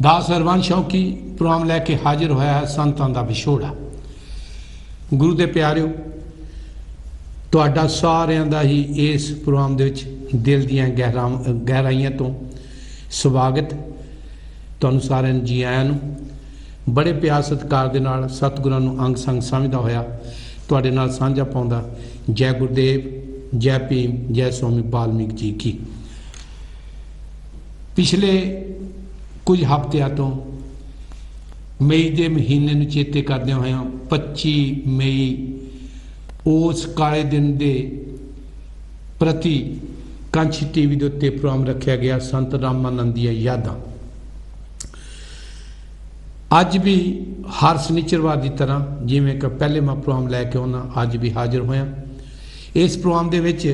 दास Harvansh शौकी programme लैके हाजिर होया है संतां दा विछोड़ा। गुरु दे प्यारिओ, तुहाडा सारिआं दा ही इस प्रोग्राम दे विच दिल दीआं गहराइयां तो स्वागत। तुहानूं सारिआं नूं जी आइआं नूं। बड़े प्यार सत्कार दे नाल सतगुरां नूं अंग संग समझदा होया तुहाडे नाल साझा पाउंदा। जय गुरुदेव, जय भीम, जय स्वामी वाल्मीकि जी की। पिछले कुछ हफ्तिਆਂ ਤੋਂ मई के महीने में चेते करदे होया 25 मई उस काले दिन के प्रति कंच टीवी के उत्ते प्रोग्राम रखा गया संत रामानंद दी यादां। अज भी हर शनिचरवार की तरह जिमें कि पहले मैं प्रोग्राम लैके आना अज भी हाजिर होया। इस प्रोग्राम दे विच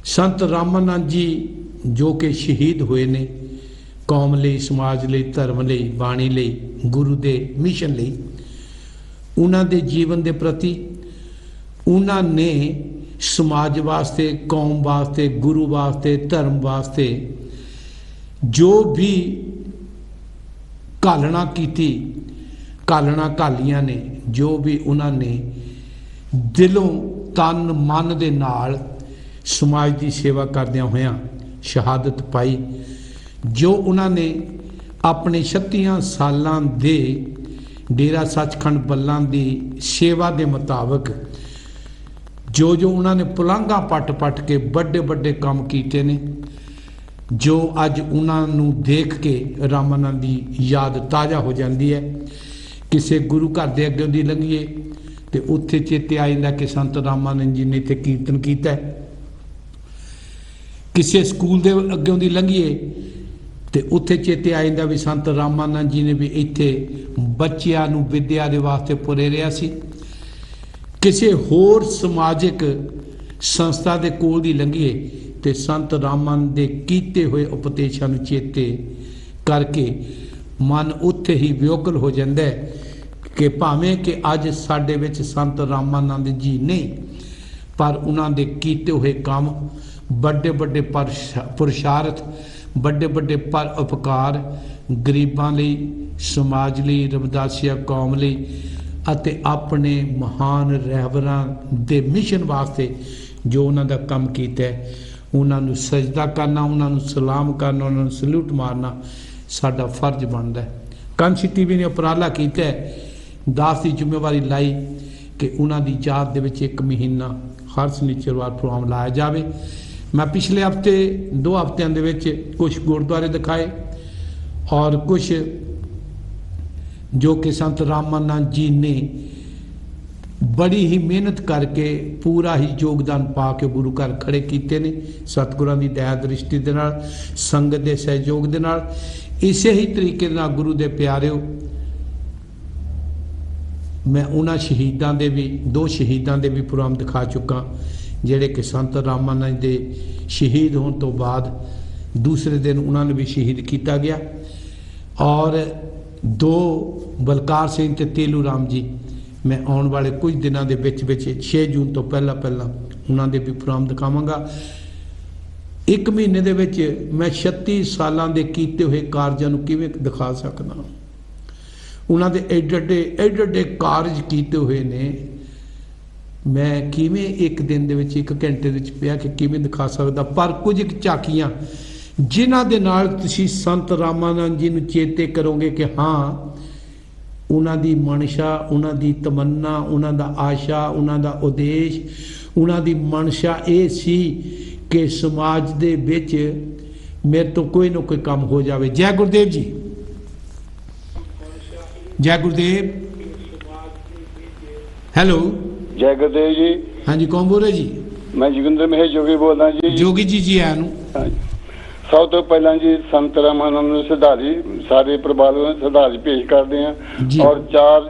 संत रामानंद जी जो कि शहीद हुए ने कौम लई, समाज लई, धर्म लई, बाणी लई, गुरु दे मिशन लई, उन्हां दे जीवन दे प्रति उन्हां ने समाज वास्ते, कौम वास्ते, गुरु वास्ते, धर्म वास्ते जो भी घालना कीती, घालना घालियां ने, जो भी उन्होंने दिलों तन मन दे नाल समाज की सेवा करदियां होया शहादत पाई। जो उन्होंने अपने 36 सालों दे डेरा सचखंड बल्लां दी सेवा के मुताबिक जो उन्होंने पुलांघा पट पट के बड़े बड़े काम किए ने, जो अज उन्होंने देख के रामानंद की याद ताज़ा हो जाती है। किसी गुरु घर के अग्गों की लंघीए तो उत्थे चेते आ जाता कि संत रामानंद जी ने इत्थे कीर्तन किया। किसी स्कूल के अग्गों की लंघीए तो उत्थे चेते आ जाता भी संत रामानंद जी ने भी इत्थे बच्चियां नूं विद्या दे वास्ते प्रेरिया सी। किसी होर समाजिक संस्था के कोल दी लंघीए तो संत रामानंद के कीते हुए उपदेशों नूं चेते करके मन उत्थे ही व्योकुल हो जाता है कि भावें कि अज साडे विच संत रामानंद जी नहीं, पर उन्हां दे कीते हुए काम बड़े बड़े पुरुषार्थ, बड़े बड़े पर उपकार गरीबां लई, समाज लई, रविदासिया कौम लई अते अपने महान रहबरां दे मिशन वास्ते जो उन्होंने काम किया, उन्होंने सजदा करना, उन्होंने सलाम करना, उन्होंने सल्यूट मारना साडा फर्ज बनता है। कंच टीवी ने उपराला किया, दास की जिम्मेवारी लाई कि उन्होंने याद दे विच 1 महीना हर शनिचरवार प्रोग्राम लाया जाए। मैं पिछले हफ्ते 2 हफ्तिਆਂ ਦੇ ਵਿੱਚ कुछ गुरुद्वारे दिखाए और कुछ जो कि संत रामानंद जी ने बड़ी ही मेहनत करके पूरा ही योगदान पा के गुरु घर खड़े किए ने सतगुरां दी दया दृष्टि दे नाल, संगत के सहयोग दे नाल। इसे ही तरीके नाल गुरु दे प्यारिओ, मैं उन्हां शहीदां दे भी 2 शहीदां दे भी प्रोग्राम दिखा चुका जिहड़े कि संत रामानंद दे शहीद होने तो बाद दूसरे दिन उन्होंने भी शहीद किया गया। और 2 बलकार सिंह ते तेलू राम जी, मैं आने वाले कुछ दिनों के विच 6 जून तो पहला उन्होंने भी प्रोग्राम दिखावांगा। 1 महीने दे विच मैं 36 सालों के किए हुए कारजां नूं किवें दिखा सकदा। उन्होंने एडे कारज किए हुए ने, मैं किवें 1 दिन दे विच 1 घंटे दे विच पिया कि किवें दिखा सकदा। पर कुछ झाकियां जिन्हां दे नाल तुसीं संत रामानंद जी नूं चेते करोगे कि हाँ उन्हां दी मनशा, उन्हां दी तमन्ना, उन्हां दा आशा, उन्हां दा उद्देश, उन्हां दी मनशा ये सी कि समाज दे विच मेरे तो कोई ना कोई काम हो जाए। जय गुरुदेव जी, जय गुरुदेव। हेलो, जय गुरुदेव जी। हाँ जी, कौन बोल रहे जी? मैं जोगिंदर महेश जोगी बोल रहा जी। जोगी जी जी आनू। सब तो पहला जी संत रामानंद ਨੂੰ ਸ਼ਰਧਾਂਜਲੀ ਸਾਰੇ ਪਰਿਵਾਰ ਨੂੰ ਸ਼ਰਧਾਂਜਲੀ ਪੇਸ਼ ਕਰਦੇ ਹਾਂ ਔਰ 4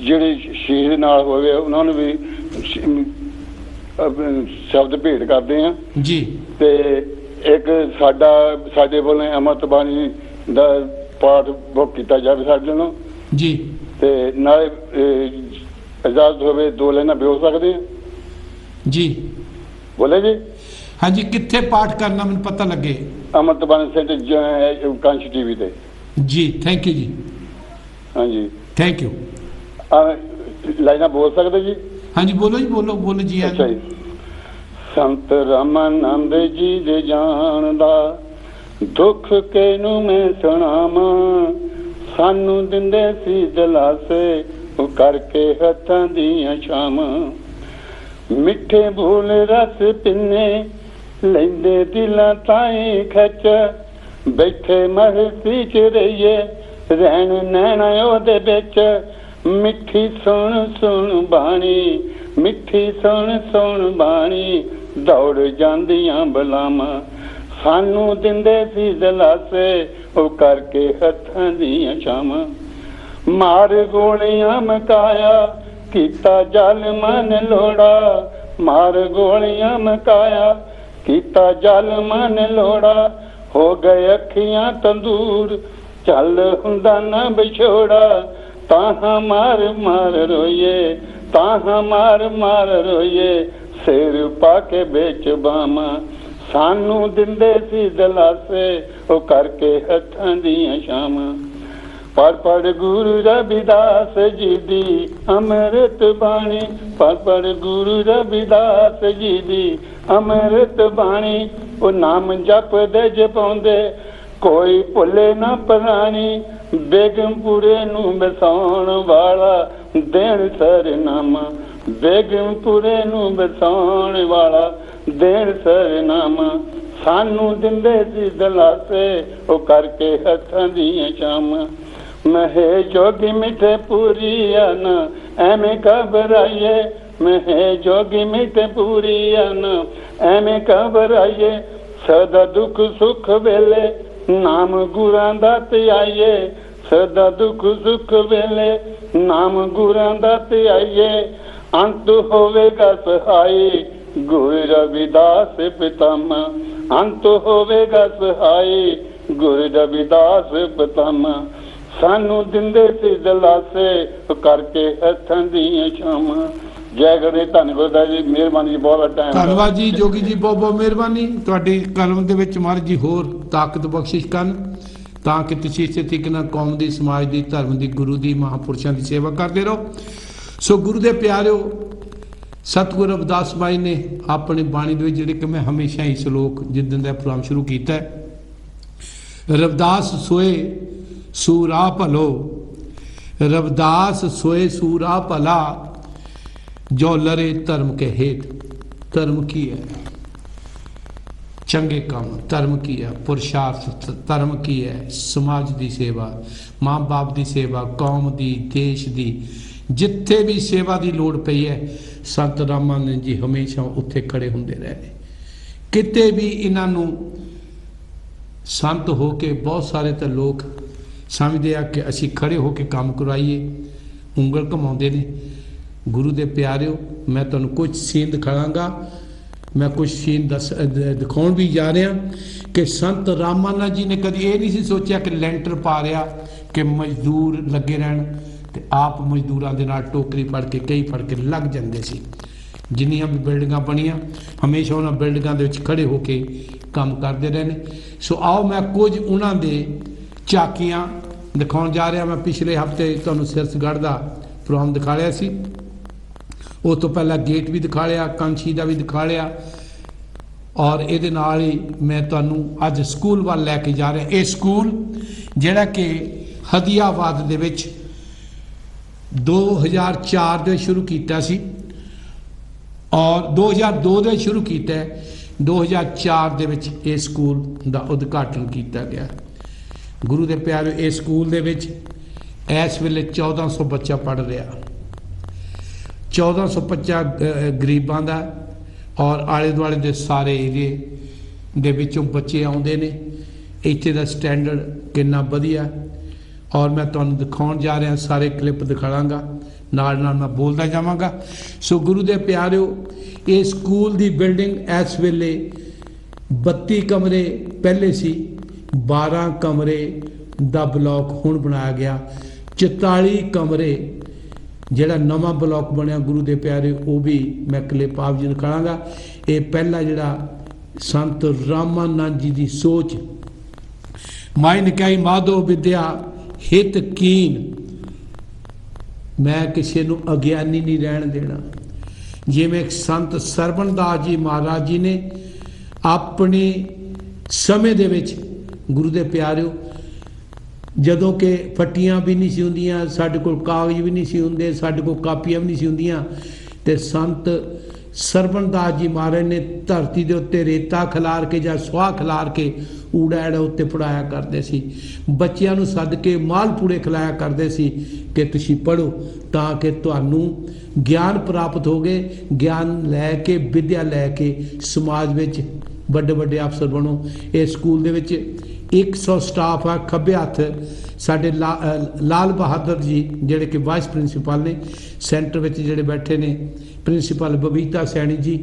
ਜਿਹੜੇ ਸ਼ਹੀਦ ਨਾਲ ਹੋਏ ਉਹਨਾਂ ਨੂੰ ਵੀ ਸ਼ਬਦ ਭੇਟ ਕਰਦੇ ਹਾਂ ਜੀ। ਤੇ ਇੱਕ ਸਾਡੇ ਵੱਲੋਂ ਅੰਮ੍ਰਿਤ ਬਾਣੀ ਦਾ ਪਾਠ ਬੁੱਕ ਕੀਤਾ ਜਾਵੇ ਸਾਡੇ ਨੂੰ ਜੀ। ਤੇ ਨਾਲੇ ਇਜਾਜ਼ਤ ਹੋਵੇ 2 ਲਾਈਨਾਂ ਬੋਲ ਸਕਦੇ ਹਾਂ ਜੀ। बोले जी। हाँ जी, कितने पाठ करना मैंने पता लगे? अमृत बाणी सेंटर कंच टीवी ते जी थैंक यू जी। हाँ जी थैंक यू। लाइना बोल सकते जी? हाँ जी बोलो जी, बोलो बोलो जी। अच्छा जी। संत रामानंद जी दे जान दा दुख किनू मैं सुनावा, सानू दिंदे सी दिलासे वो करके हत्थां दियां छावां, मिठे भूल रस पिन्ने लेंदे दिलां ताईं खच, बैठे महसी च रहिए रहन नैना ओदे बिच, मिठी सुन सुन बाणी, मिठी सुन सुन बाणी, दौड़ जांदियां बलावां, सानू दिंदे सी दिलासे वो करके हत्थां दियां छावां, मार गोलियां मकाया कीता जालिमां ने लोड़ा, मार गोलियां मकाया कीता जालिमां ने लोड़ा, हो गए अखियां तंदूर चल हुंदा ना बिछोड़ा, ताहां मार मार रोइए, ताहां मार मार रोइए, सिर पाके बेच बामा, सानू दिंदे सी दिलासे वो करके हत्थां दियां छावां, पढ़ पढ़ गुरु रविदास जी दी अमृत बाणी, पढ़ पढ़ गुरु रविदास जी दी अमृत बाणी, वो नाम जप दे जपाउंदे कोई भुले ना पराणी, बेगमपुरे नू बसाउण वाला देण सरनामा, बेगमपुरे नू बसाउण वाला देण सरनामा, सानू दिंदे सी दिलासे वो करके हत्थां दियां छावां, महे जोगी मिठे पूरी आना एवें घबराइए, महे जोगी मिठे पूरी आना एवें घबराइए, सदा दुख सुख वेले नाम गुरां दा ध्याइए, सदा दुख सुख वेले नाम गुरां दा ध्याइए, अंत होवेगा सहाय गुरु रविदास पितामा, अंत होवेगा सहाय गुरु रविदास पितामा, सानू दिंदे सी दिलासे करके हत्थां दियां छावां। जय गुरु धन गुरुदास जी, ਮਿਹਰਬਾਨੀ ਜੀ, ਬਹੁਤ ਟਾਈਮ ਧੰਨਵਾਦ ਜੀ ਜੋਗੀ ਜੀ, ਬਹੁਤ ਬਹੁਤ ਮਿਹਰਬਾਨੀ। ਤੁਹਾਡੀ ਕਲਮ ਦੇ ਵਿੱਚ ਮਹਾਰਾਜ ਜੀ ਹੋਰ ਤਾਕਤ ਬਖਸ਼ਿਸ਼ ਕਰਨ ਤਾਂ ਕਿ ਤੁਸੀਂ ਇਸੇ ਤਰੀਕੇ ਨਾਲ ਕੌਮ ਦੀ, ਸਮਾਜ ਦੀ, ਧਰਮ ਦੀ, ਗੁਰੂ ਦੀ, ਮਹਾਂਪੁਰਸ਼ਾਂ ਦੀ ਸੇਵਾ ਕਰਦੇ ਰਹੋ। ਸੋ ਗੁਰੂ ਦੇ ਪਿਆਰਿਓ, ਸਤਿਗੁਰੂ ਰਵਿਦਾਸ ਬਾਈ ਨੇ ਆਪਣੀ ਬਾਣੀ ਦੇ ਵਿੱਚ ਜਿਹੜੇ ਕਿ ਮੈਂ ਹਮੇਸ਼ਾ ਹੀ ਸ਼ਲੋਕ ਜਿੱਦਣ ਦਾ ਪ੍ਰੋਗਰਾਮ ਸ਼ੁਰੂ ਕੀਤਾ ਹੈ, ਰਵਿਦਾਸ ਸੋਏ ਸੂਰਾ ਭਲੋ, ਰਵਿਦਾਸ ਸੋਏ ਸੂਰਾ ਭਲਾ, जो लरे धर्म के हेत। धर्म की है चंगे काम, धर्म की है पुरुषार्थ, धर्म की है समाज की सेवा, माँ बाप की सेवा, कौम की, देश की, जिथे भी सेवा की लोड़ पई है संत रामानंद जी हमेशा उत्थे खड़े होंदे रहे। किते भी इन्हों संत होके बहुत सारे तो लोग समझते हैं कि असी खड़े होके काम करवाइए, उंगल घुमाते हैं। गुरु दे प्यारिओ, मैं तुहानूं कुछ सीन दिखावांगा, मैं कुछ सीन दिखाउण भी जा रहा कि संत रामानंद जी ने कभी ये नहीं सी सोचा कि लैंटर पा रहा कि मजदूर लगे रहन, ते आप मजदूरां दे नाल टोकरी फड़ के कई फड़ के लग जांदे सी। जिन्नियां भी बिल्डिंगां बणियां हमेशा उन्हां बिल्डिंगां दे विच खड़े होके काम करते रहे ने। सो आओ मैं कुछ उन्हां दे झाकियां दिखाउण जा रहा। मैं पिछले हफ्ते तुहानूं सिरसगढ़ दा प्रोग्राम दिखा लिया सी, उस तो पहला गेट भी दिखा लिया, कंछी का भी दिखा लिया, और ये ही मैं तुहानूं अज स्कूल वाल लैके जा रहा। ये स्कूल जिहड़ा कि हदियाबाद दे विच 2004 दे शुरू कीता सी और 2002 दे शुरू कीता है, 2004 दे विच ये स्कूल दा उद्घाटन किया गया। गुरु दे प्यारे, इस स्कूल दे विच इस वेले 1400 बच्चा पढ़ रहा, 1400 बच्चा गरीबां दा, और आले दुआले दे सारे एरिए दे विचों बच्चे आउंदे ने। इत्थे दा स्टैंडर्ड कितना वधिया, और मैं तुहानूं दिखाउण जा रहा, सारे क्लिप दिखावांगा, नाल नाल मैं बोलदा जावांगा। सो गुरु दे प्यारिओ, ये स्कूल दी बिल्डिंग इस वेले 32 कमरे पहले सी, 12 कमरे दा ब्लॉक हुण बनाया गया, 44 कमरे जिहड़ा नवा ब्लॉक बनया गुरु दे प्यारे, वो भी मैं क्लिप आप जी दिखावांगा। ये पहला जिहड़ा संत रामानंद जी की सोच माई निकाई माधो विद्या हित कीन, मैं किसी नूं अज्ञानी नहीं रहन देना। जिवें संत सरवणदास जी महाराज जी ने अपने समय दे विच गुरु दे प्यारिओ जदों के फट्टियां भी नहीं सी हुंदियां, साडे कोल कागज भी नहीं सी हुंदे, साडे कोल कापियां भी नहीं सी हुंदियां, ते संत सरवणदास जी महाराज ने धरती के उत्ते रेता खिलार के या सुआह खिलार के ऊड़ा ऐड़ा उत्ते पढ़ाया करते सी। बच्चों नूं सद के मालपूड़े खिलाया करते सी कि तुसीं पढ़ो ताकि तुहानूं ज्ञान प्राप्त हो गए, ज्ञान लैके विद्या लैके समाज विच बड़े बड़े अफसर बनो। इस स्कूल दे विच 100 स्टाफ आ। खब्बे हत्थ साडे लाल बहादुर जी जिहड़े कि वाइस प्रिंसीपल ने, सेंटर विच जिहड़े बैठे ने प्रिंसीपल बबीता सैनी जी,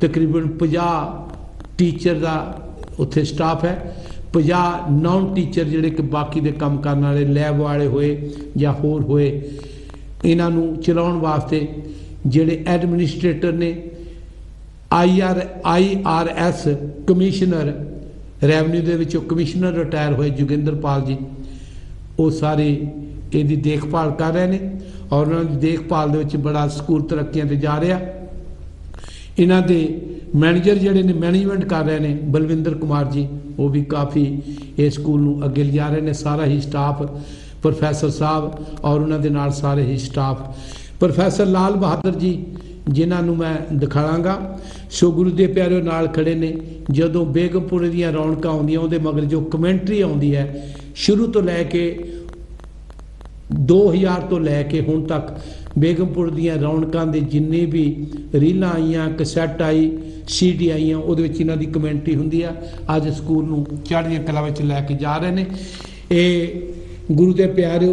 तकरीबन 50 टीचर का उत्थे स्टाफ है, 50 नॉन टीचर जिहड़े कि बाकी दे काम करन वाले लैब वाले होए या होर होए, इन्हां नूं चलाउण वास्ते जिहड़े एडमिनिस्ट्रेटर ने IRS कमिश्नर रैवन्यू दे विचों कमिश्नर रिटायर होए जोगिंदरपाल जी, वो सारे इसकी देखभाल कर रहे हैं और उन्होंने देखभाल दे विच बड़ा स्कूल तरक्कियां ते जा रहा। इन्हां दे मैनेजर जिहड़े ने मैनेजमेंट कर रहे हैं बलविंदर कुमार जी, वो भी काफ़ी इस स्कूल नूं अगे ले जा रहे हैं। सारा ही स्टाफ प्रोफैसर साहब और उन्हां दे नाल सारे ही स्टाफ, प्रोफैसर लाल बहादुर जी जिन्हों मैं दिखावांगा, सो गुरु के प्यारे नाल खड़े ने। जदों बेगमपुर दीयां रौनकां आउंदियां उहदे मगर जो कमेंटरी आउंदी है शुरू तो लैके 2000 तो लैके हुण तक बेगमपुर दीयां रौनकां दे जिन्ने भी रीलां आईयां, कैसैट आई, CD आईयां, उहदे विच इन्हां दी कमेंटरी हुंदी आ। अज स्कूल नूं चढ़दियां कलां विच लैके जा रहे ने। ये गुरु के प्यारे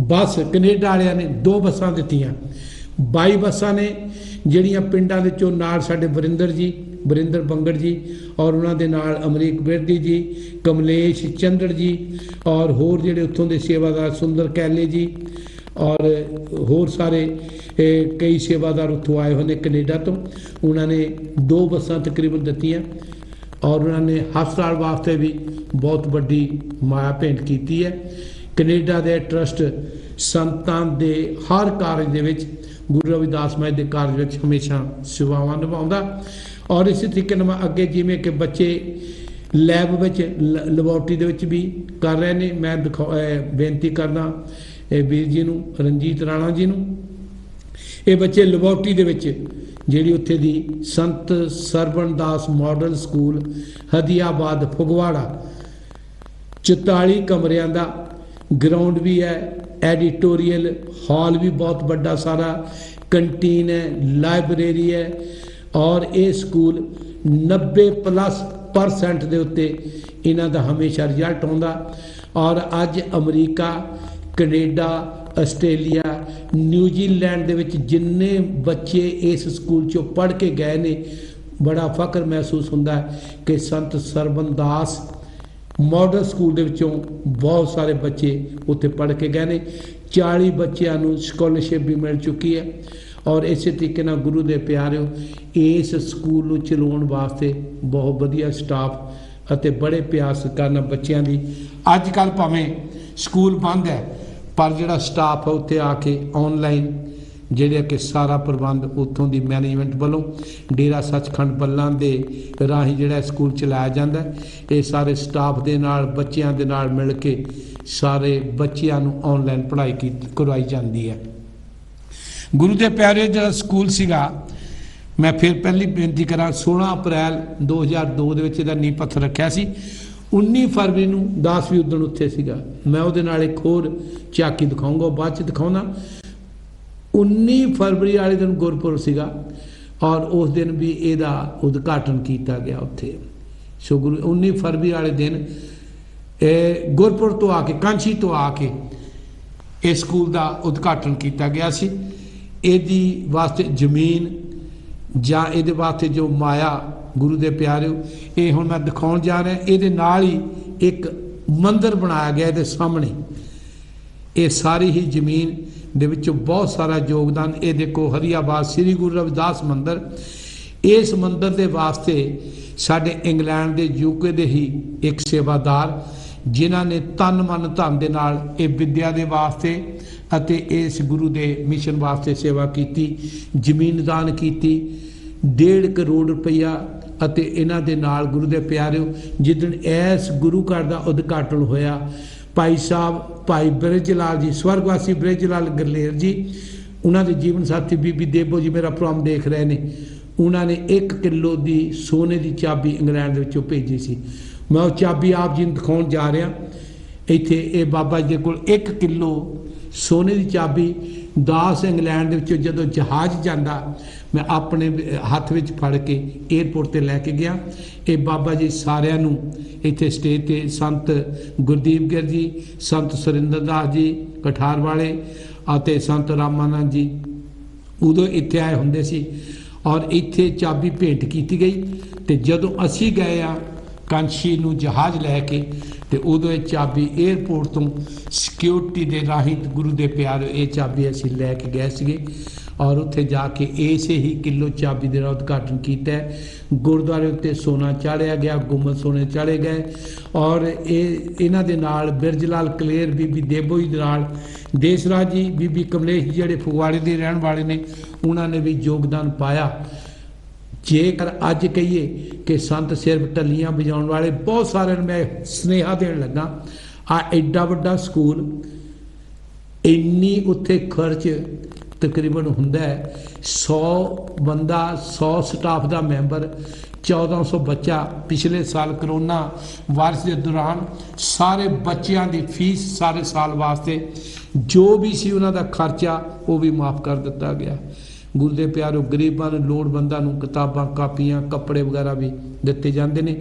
बस कनेडा वालियां ने 2 बसां दित्तियां, 22 बसां ने ਜਿਹੜੀਆਂ ਪਿੰਡਾਂ ਦੇ ਚੋਂ ਨਾਲ ਸਾਡੇ ਵਰਿੰਦਰ ਬੰਗੜ ਜੀ और उन्होंने नाल अमरीक बिरदी जी, कमलेश चंद्र जी और होर जिहड़े उत्थों के सेवादार सुंदर कैले जी और होर सारे कई सेवादार उत्थों आए हुए हैं कनेडा तो। उन्होंने 2 बसां तकरीबन दित्तियां और उन्होंने हस्पताल वास्ते भी बहुत बड़ी माया भेंट की है। कनेडा के ट्रस्ट संतां दे हर कारज दे विच गुरु रविदास महाराज के कारज में हमेशा सेवावां निभाउंदा। और इस तरीके मैं अगे जिमें कि बच्चे लैब लैबोरेटरी दे विच भी कर रहे हैं। मैं बेनती करना वीर जी नूं, रंजीत राणा जी नूं, ये बच्चे लैबोरेटरी दे विच जिहड़ी उत्थे दी संत सरवणदास मॉडल स्कूल हदियाबाद फगवाड़ा 44 कमरियां दा ग्राउंड भी है, एडिटोरियल हॉल भी बहुत बड़ा सारा, कंटीन है, लाइब्रेरी है और ये स्कूल 90+% दे उत्ते इन्हां दा हमेशा रिजल्ट आउंदा। और अज अमरीका, कनेडा, आस्ट्रेलिया, न्यूजीलैंड दे विच जिन्ने बच्चे इस स्कूल चों पढ़ के गए ने, बड़ा फख्र महसूस हुंदा है कि संत सरवणदास मॉडल स्कूल दे विचों बहुत सारे बच्चे उत्थे पढ़ के गए ने। 40 बच्चों नूं स्कॉलरशिप भी मिल चुकी है। और इस तरीके नाल गुरु दे प्यारिओ इस स्कूल नूं चलाउण वास्ते बहुत वधिया स्टाफ अते बड़े प्रयास करना बच्चों की। अजकल भावें स्कूल बंद है पर जिहड़ा स्टाफ है उत्थे आके ऑनलाइन ਜਿਹੜੇ कि सारा प्रबंध उत्थों की मैनेजमेंट वालों डेरा सचखंड बल्लां दे राही जिहड़ा स्कूल चलाया जाता है। ये सारे स्टाफ के नाल बच्चों के नाल मिल के सारे बच्चों नूं ऑनलाइन पढ़ाई करवाई जाती है। गुरु के प्यारे जिहड़ा स्कूल सीगा, मैं फिर पहली बेनती करा 16 अप्रैल 2002 दे विच इहदा नींह पत्थर रखिया सी। 19 फरवरी नूं दास भी उदण उत्थे सीगा। मैं उहदे नाल एक होर झाकी दिखाऊंगा, बाद च दिखाउणा। 19 फरवरी वाले दिन गुरपुरब सीगा और उस दिन भी इसका उद्घाटन किया गया उत्थे। सो गुरु 19 फरवरी वाले दिन गुरपुरब तो आके कांछी तो आके इस स्कूल का उद्घाटन किया गया सी। इहदी वास्ते जमीन जां इहदे वास्ते जो माया गुरु दे प्यारे ये हुण मैं दिखाउण जा रहा। इहदे नाल ही एक मंदिर बनाया गया इहदे सामने। ये सारी ही जमीन दे विचों बहुत सारा योगदान। ये देखो हरियाबाद श्री गुरु रविदास मंदिर। इस मंदिर के वास्ते साडे इंग्लैंड के UK के ही एक सेवादार ਜਿਨ੍ਹਾਂ ਨੇ ਤਨ ਮਨ ਧਨ ਦੇ ਨਾਲ ਇਹ ਵਿਦਿਆ ਦੇ ਵਾਸਤੇ ਅਤੇ ਇਸ ਗੁਰੂ ਦੇ ਮਿਸ਼ਨ ਵਾਸਤੇ ਸੇਵਾ ਕੀਤੀ। ਜ਼ਮੀਨ ਦਾਨ ਕੀਤੀ 1.5 ਕਰੋੜ ਰੁਪਈਆ। ਅਤੇ ਇਹਨਾਂ ਦੇ ਨਾਲ ਗੁਰੂ ਦੇ ਪਿਆਰਿਓ ਜਿੱਦਣ ਇਸ ਗੁਰੂ ਘਰ ਦਾ ਉਦਘਾਟਨ ਹੋਇਆ, ਭਾਈ ਸਾਹਿਬ ਭਾਈ ਬ੍ਰਿਜ ਲਾਲ ਜੀ, ਸਵਰਗਵਾਸੀ ਬ੍ਰਿਜ ਲਾਲ ਗਰਲੇਰ ਜੀ, ਉਹਨਾਂ ਦੇ ਜੀਵਨ ਸਾਥੀ ਬੀਬੀ ਦੇਬੋ ਜੀ ਮੇਰਾ ਪ੍ਰੋਗਰਾਮ ਦੇਖ ਰਹੇ ਨੇ, ਉਹਨਾਂ ਨੇ 1 ਕਿਲੋ ਦੀ ਸੋਨੇ ਦੀ ਚਾਬੀ ਇੰਗਲੈਂਡ ਦੇ ਵਿੱਚੋਂ ਭੇਜੀ ਸੀ। ਮੈਂ ਉਹ ਚਾਬੀ ਆਪ ਜੀ ਨੂੰ ਦਿਖਾਉਣ ਜਾ ਰਿਹਾ। ਇੱਥੇ ਇਹ ਬਾਬਾ ਜੀ ਦੇ ਕੋਲ 1 ਕਿਲੋ ਸੋਨੇ ਦੀ ਚਾਬੀ 10 ਇੰਗਲੈਂਡ ਦੇ ਵਿੱਚੋਂ ਜਦੋਂ ਜਹਾਜ਼ ਜਾਂਦਾ ਮੈਂ ਆਪਣੇ ਹੱਥ ਵਿੱਚ ਫੜ ਕੇ ਏਅਰਪੋਰਟ ਤੇ ਲੈ ਕੇ ਗਿਆ। ਇਹ ਬਾਬਾ ਜੀ ਸਾਰਿਆਂ ਨੂੰ ਇੱਥੇ ਸਟੇਜ ਤੇ ਸੰਤ ਗੁਰਦੀਪ ਗਿਰ ਜੀ, ਸੰਤ ਸੁਰਿੰਦਰ ਦਾਸ ਜੀ ਕਠਾਰ ਵਾਲੇ ਅਤੇ ਸੰਤ ਰਾਮਾਨੰਦ ਜੀ ਉਦੋਂ ਇੱਥੇ ਆਏ ਹੁੰਦੇ ਸੀ ਔਰ ਇੱਥੇ ਚਾਬੀ ਭੇਂਟ ਕੀਤੀ ਗਈ। ਤੇ ਜਦੋਂ ਅਸੀਂ ਗਏ ਆ ਕਾਂਸ਼ੀ ਨੂੰ ਜਹਾਜ਼ ਲੈ ਕੇ ਤੇ ਉਦੋਂ ਇਹ ਚਾਬੀ ਏਅਰਪੋਰਟ ਤੋਂ ਸਿਕਿਉਰਿਟੀ ਦੇ ਰਾਹੀਂ ਗੁਰੂ ਦੇ ਪਿਆਰੇ ਇਹ ਚਾਬੀ ਅਸੀਂ ਲੈ ਕੇ ਗਏ ਸੀਗੇ ਔਰ ਉੱਥੇ ਜਾ ਕੇ ਇਸੇ ਹੀ ਕਿਲੋ ਚਾਬੀ ਦੇ ਨਾਲ ਉਦਘਾਟਨ ਕੀਤਾ। ਗੁਰਦੁਆਰੇ ਉੱਤੇ ਸੋਨਾ ਚਾੜਿਆ ਗਿਆ, ਗੁੰਮਤ ਸੋਨੇ ਚਾੜੇ ਗਏ ਔਰ ਇਹਨਾਂ ਦੇ ਨਾਲ ਬਿਰਜ ਲਾਲ ਕਲੇਰ, ਬੀਬੀ ਦੇਬੋ ਜੀ ਦੇ ਨਾਲ ਦੇਸਰਾਜ ਜੀ, ਬੀਬੀ ਕਮਲੇਸ਼ ਜੀ ਜਿਹੜੇ ਫਗਵਾੜੇ ਦੇ ਰਹਿਣ ਵਾਲੇ ਨੇ, ਉਹਨਾਂ ਨੇ ਵੀ ਯੋਗਦਾਨ ਪਾਇਆ। ਜੇਕਰ ਅੱਜ ਕਹੀਏ ਕਿ ਸੰਤ ਸਿਰਫ ਟੱਲੀਆਂ ਵਜਾਉਣ ਵਾਲੇ, ਬਹੁਤ ਸਾਰਿਆਂ ਨੂੰ ਮੈਂ ਸੁਨੇਹਾ ਦੇਣ ਲੱਗਾ, ਆ ਐਡਾ ਵੱਡਾ ਸਕੂਲ, ਇੰਨੀ ਉੱਥੇ ਖਰਚ ਤਕਰੀਬਨ ਹੁੰਦਾ 100 ਬੰਦਾ, 100 ਸਟਾਫ ਦਾ ਮੈਂਬਰ, 1400 ਬੱਚਾ। ਪਿਛਲੇ ਸਾਲ ਕਰੋਨਾ ਵਾਇਰਸ ਦੇ ਦੌਰਾਨ ਸਾਰੇ ਬੱਚਿਆਂ ਦੀ ਫੀਸ ਸਾਰੇ ਸਾਲ ਵਾਸਤੇ ਜੋ ਵੀ ਸੀ ਉਹਨਾਂ ਦਾ ਖਰਚਾ ਉਹ ਵੀ ਮਾਫ ਕਰ ਦਿੱਤਾ ਗਿਆ। ਗੁਰੂ ਦੇ ਪਿਆਰੋ ਗਰੀਬਾਂ ਨੂੰ, ਲੋੜਵੰਦਾਂ ਨੂੰ ਕਿਤਾਬਾਂ, ਕਾਪੀਆਂ, ਕੱਪੜੇ ਵਗੈਰਾ ਵੀ ਦਿੱਤੇ ਜਾਂਦੇ ਨੇ।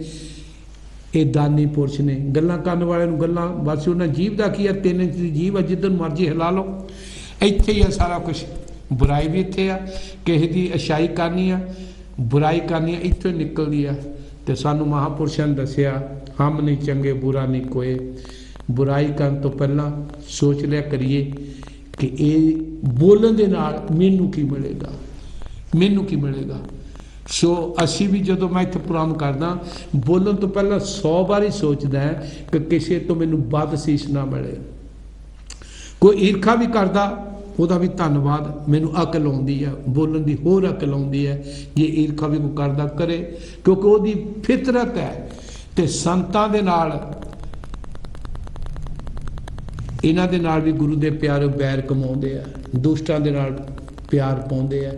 ਇਹ ਦਾਨੀ ਪੁਰਸ਼ ਨੇ। ਗੱਲਾਂ ਕਰਨ ਵਾਲਿਆਂ ਨੂੰ ਗੱਲਾਂ, ਬਸ ਉਹਨਾਂ ਜੀਭ ਦਾ ਕੀ ਆ, 3 ਇੰਚ ਦੀ ਜੀਭ ਆ, ਜਿੱਦਨ ਮਰਜ਼ੀ ਹਿਲਾ ਲਓ। ਇੱਥੇ ਹੀ ਆ ਸਾਰਾ ਕੁਛ। ਬੁਰਾਈ ਵੀ ਇੱਥੇ ਆ, ਕਿਸੇ ਦੀ ਅਛਾਈ ਕਰਨੀ ਆ, ਬੁਰਾਈ ਕਰਨੀ ਆ, ਇੱਥੋਂ ਨਿਕਲਦੀ ਆ। ਤੇ ਸਾਨੂੰ ਮਹਾਂਪੁਰਸ਼ਾਂ ਨੇ ਦੱਸਿਆ, ਹਮ ਨਹੀਂ ਚੰਗੇ ਬੁਰਾ ਨਹੀਂ ਕੋਏ। ਬੁਰਾਈ ਕਰਨ ਤੋਂ ਪਹਿਲਾਂ ਸੋਚ ਲਿਆ ਕਰੀਏ ਕਿ ਇਹ ਬੋਲਣ ਦੇ ਨਾਲ ਮੈਨੂੰ ਕੀ ਮਿਲੇਗਾ, ਮੈਨੂੰ ਕੀ ਮਿਲੇਗਾ। ਸੋ ਅਸੀਂ ਵੀ ਜਦੋਂ ਮੈਂ ਇੱਥੇ ਪ੍ਰੋਗਰਾਮ ਕਰਦਾ, ਬੋਲਣ ਤੋਂ ਪਹਿਲਾਂ 100 ਵਾਰੀ ਸੋਚਦਾ ਕਿ ਕਿਸੇ ਤੋਂ ਮੈਨੂੰ ਬਦਸੀਸ ਨਾ ਮਿਲੇ। ਕੋਈ ਈਰਖਾ ਵੀ ਕਰਦਾ, ਉਹਦਾ ਵੀ ਧੰਨਵਾਦ, ਮੈਨੂੰ ਅਕਲ ਆਉਂਦੀ ਹੈ, ਬੋਲਣ ਦੀ ਹੋਰ ਅਕਲ ਆਉਂਦੀ ਹੈ। ਜੇ ਈਰਖਾ ਵੀ ਕੋਈ ਕਰਦਾ ਕਰੇ, ਕਿਉਂਕਿ ਉਹਦੀ ਫਿਤਰਤ ਹੈ। ਤੇ ਸੰਤਾਂ ਦੇ ਨਾਲ, ਇਹਨਾਂ ਦੇ ਨਾਲ ਵੀ ਗੁਰੂ ਦੇ ਪਿਆਰੇ ਬੈਰ ਕਮਾਉਂਦੇ ਆ, ਦੁਸ਼ਟਾਂ ਦੇ ਨਾਲ ਪਿਆਰ ਪਾਉਂਦੇ ਆ।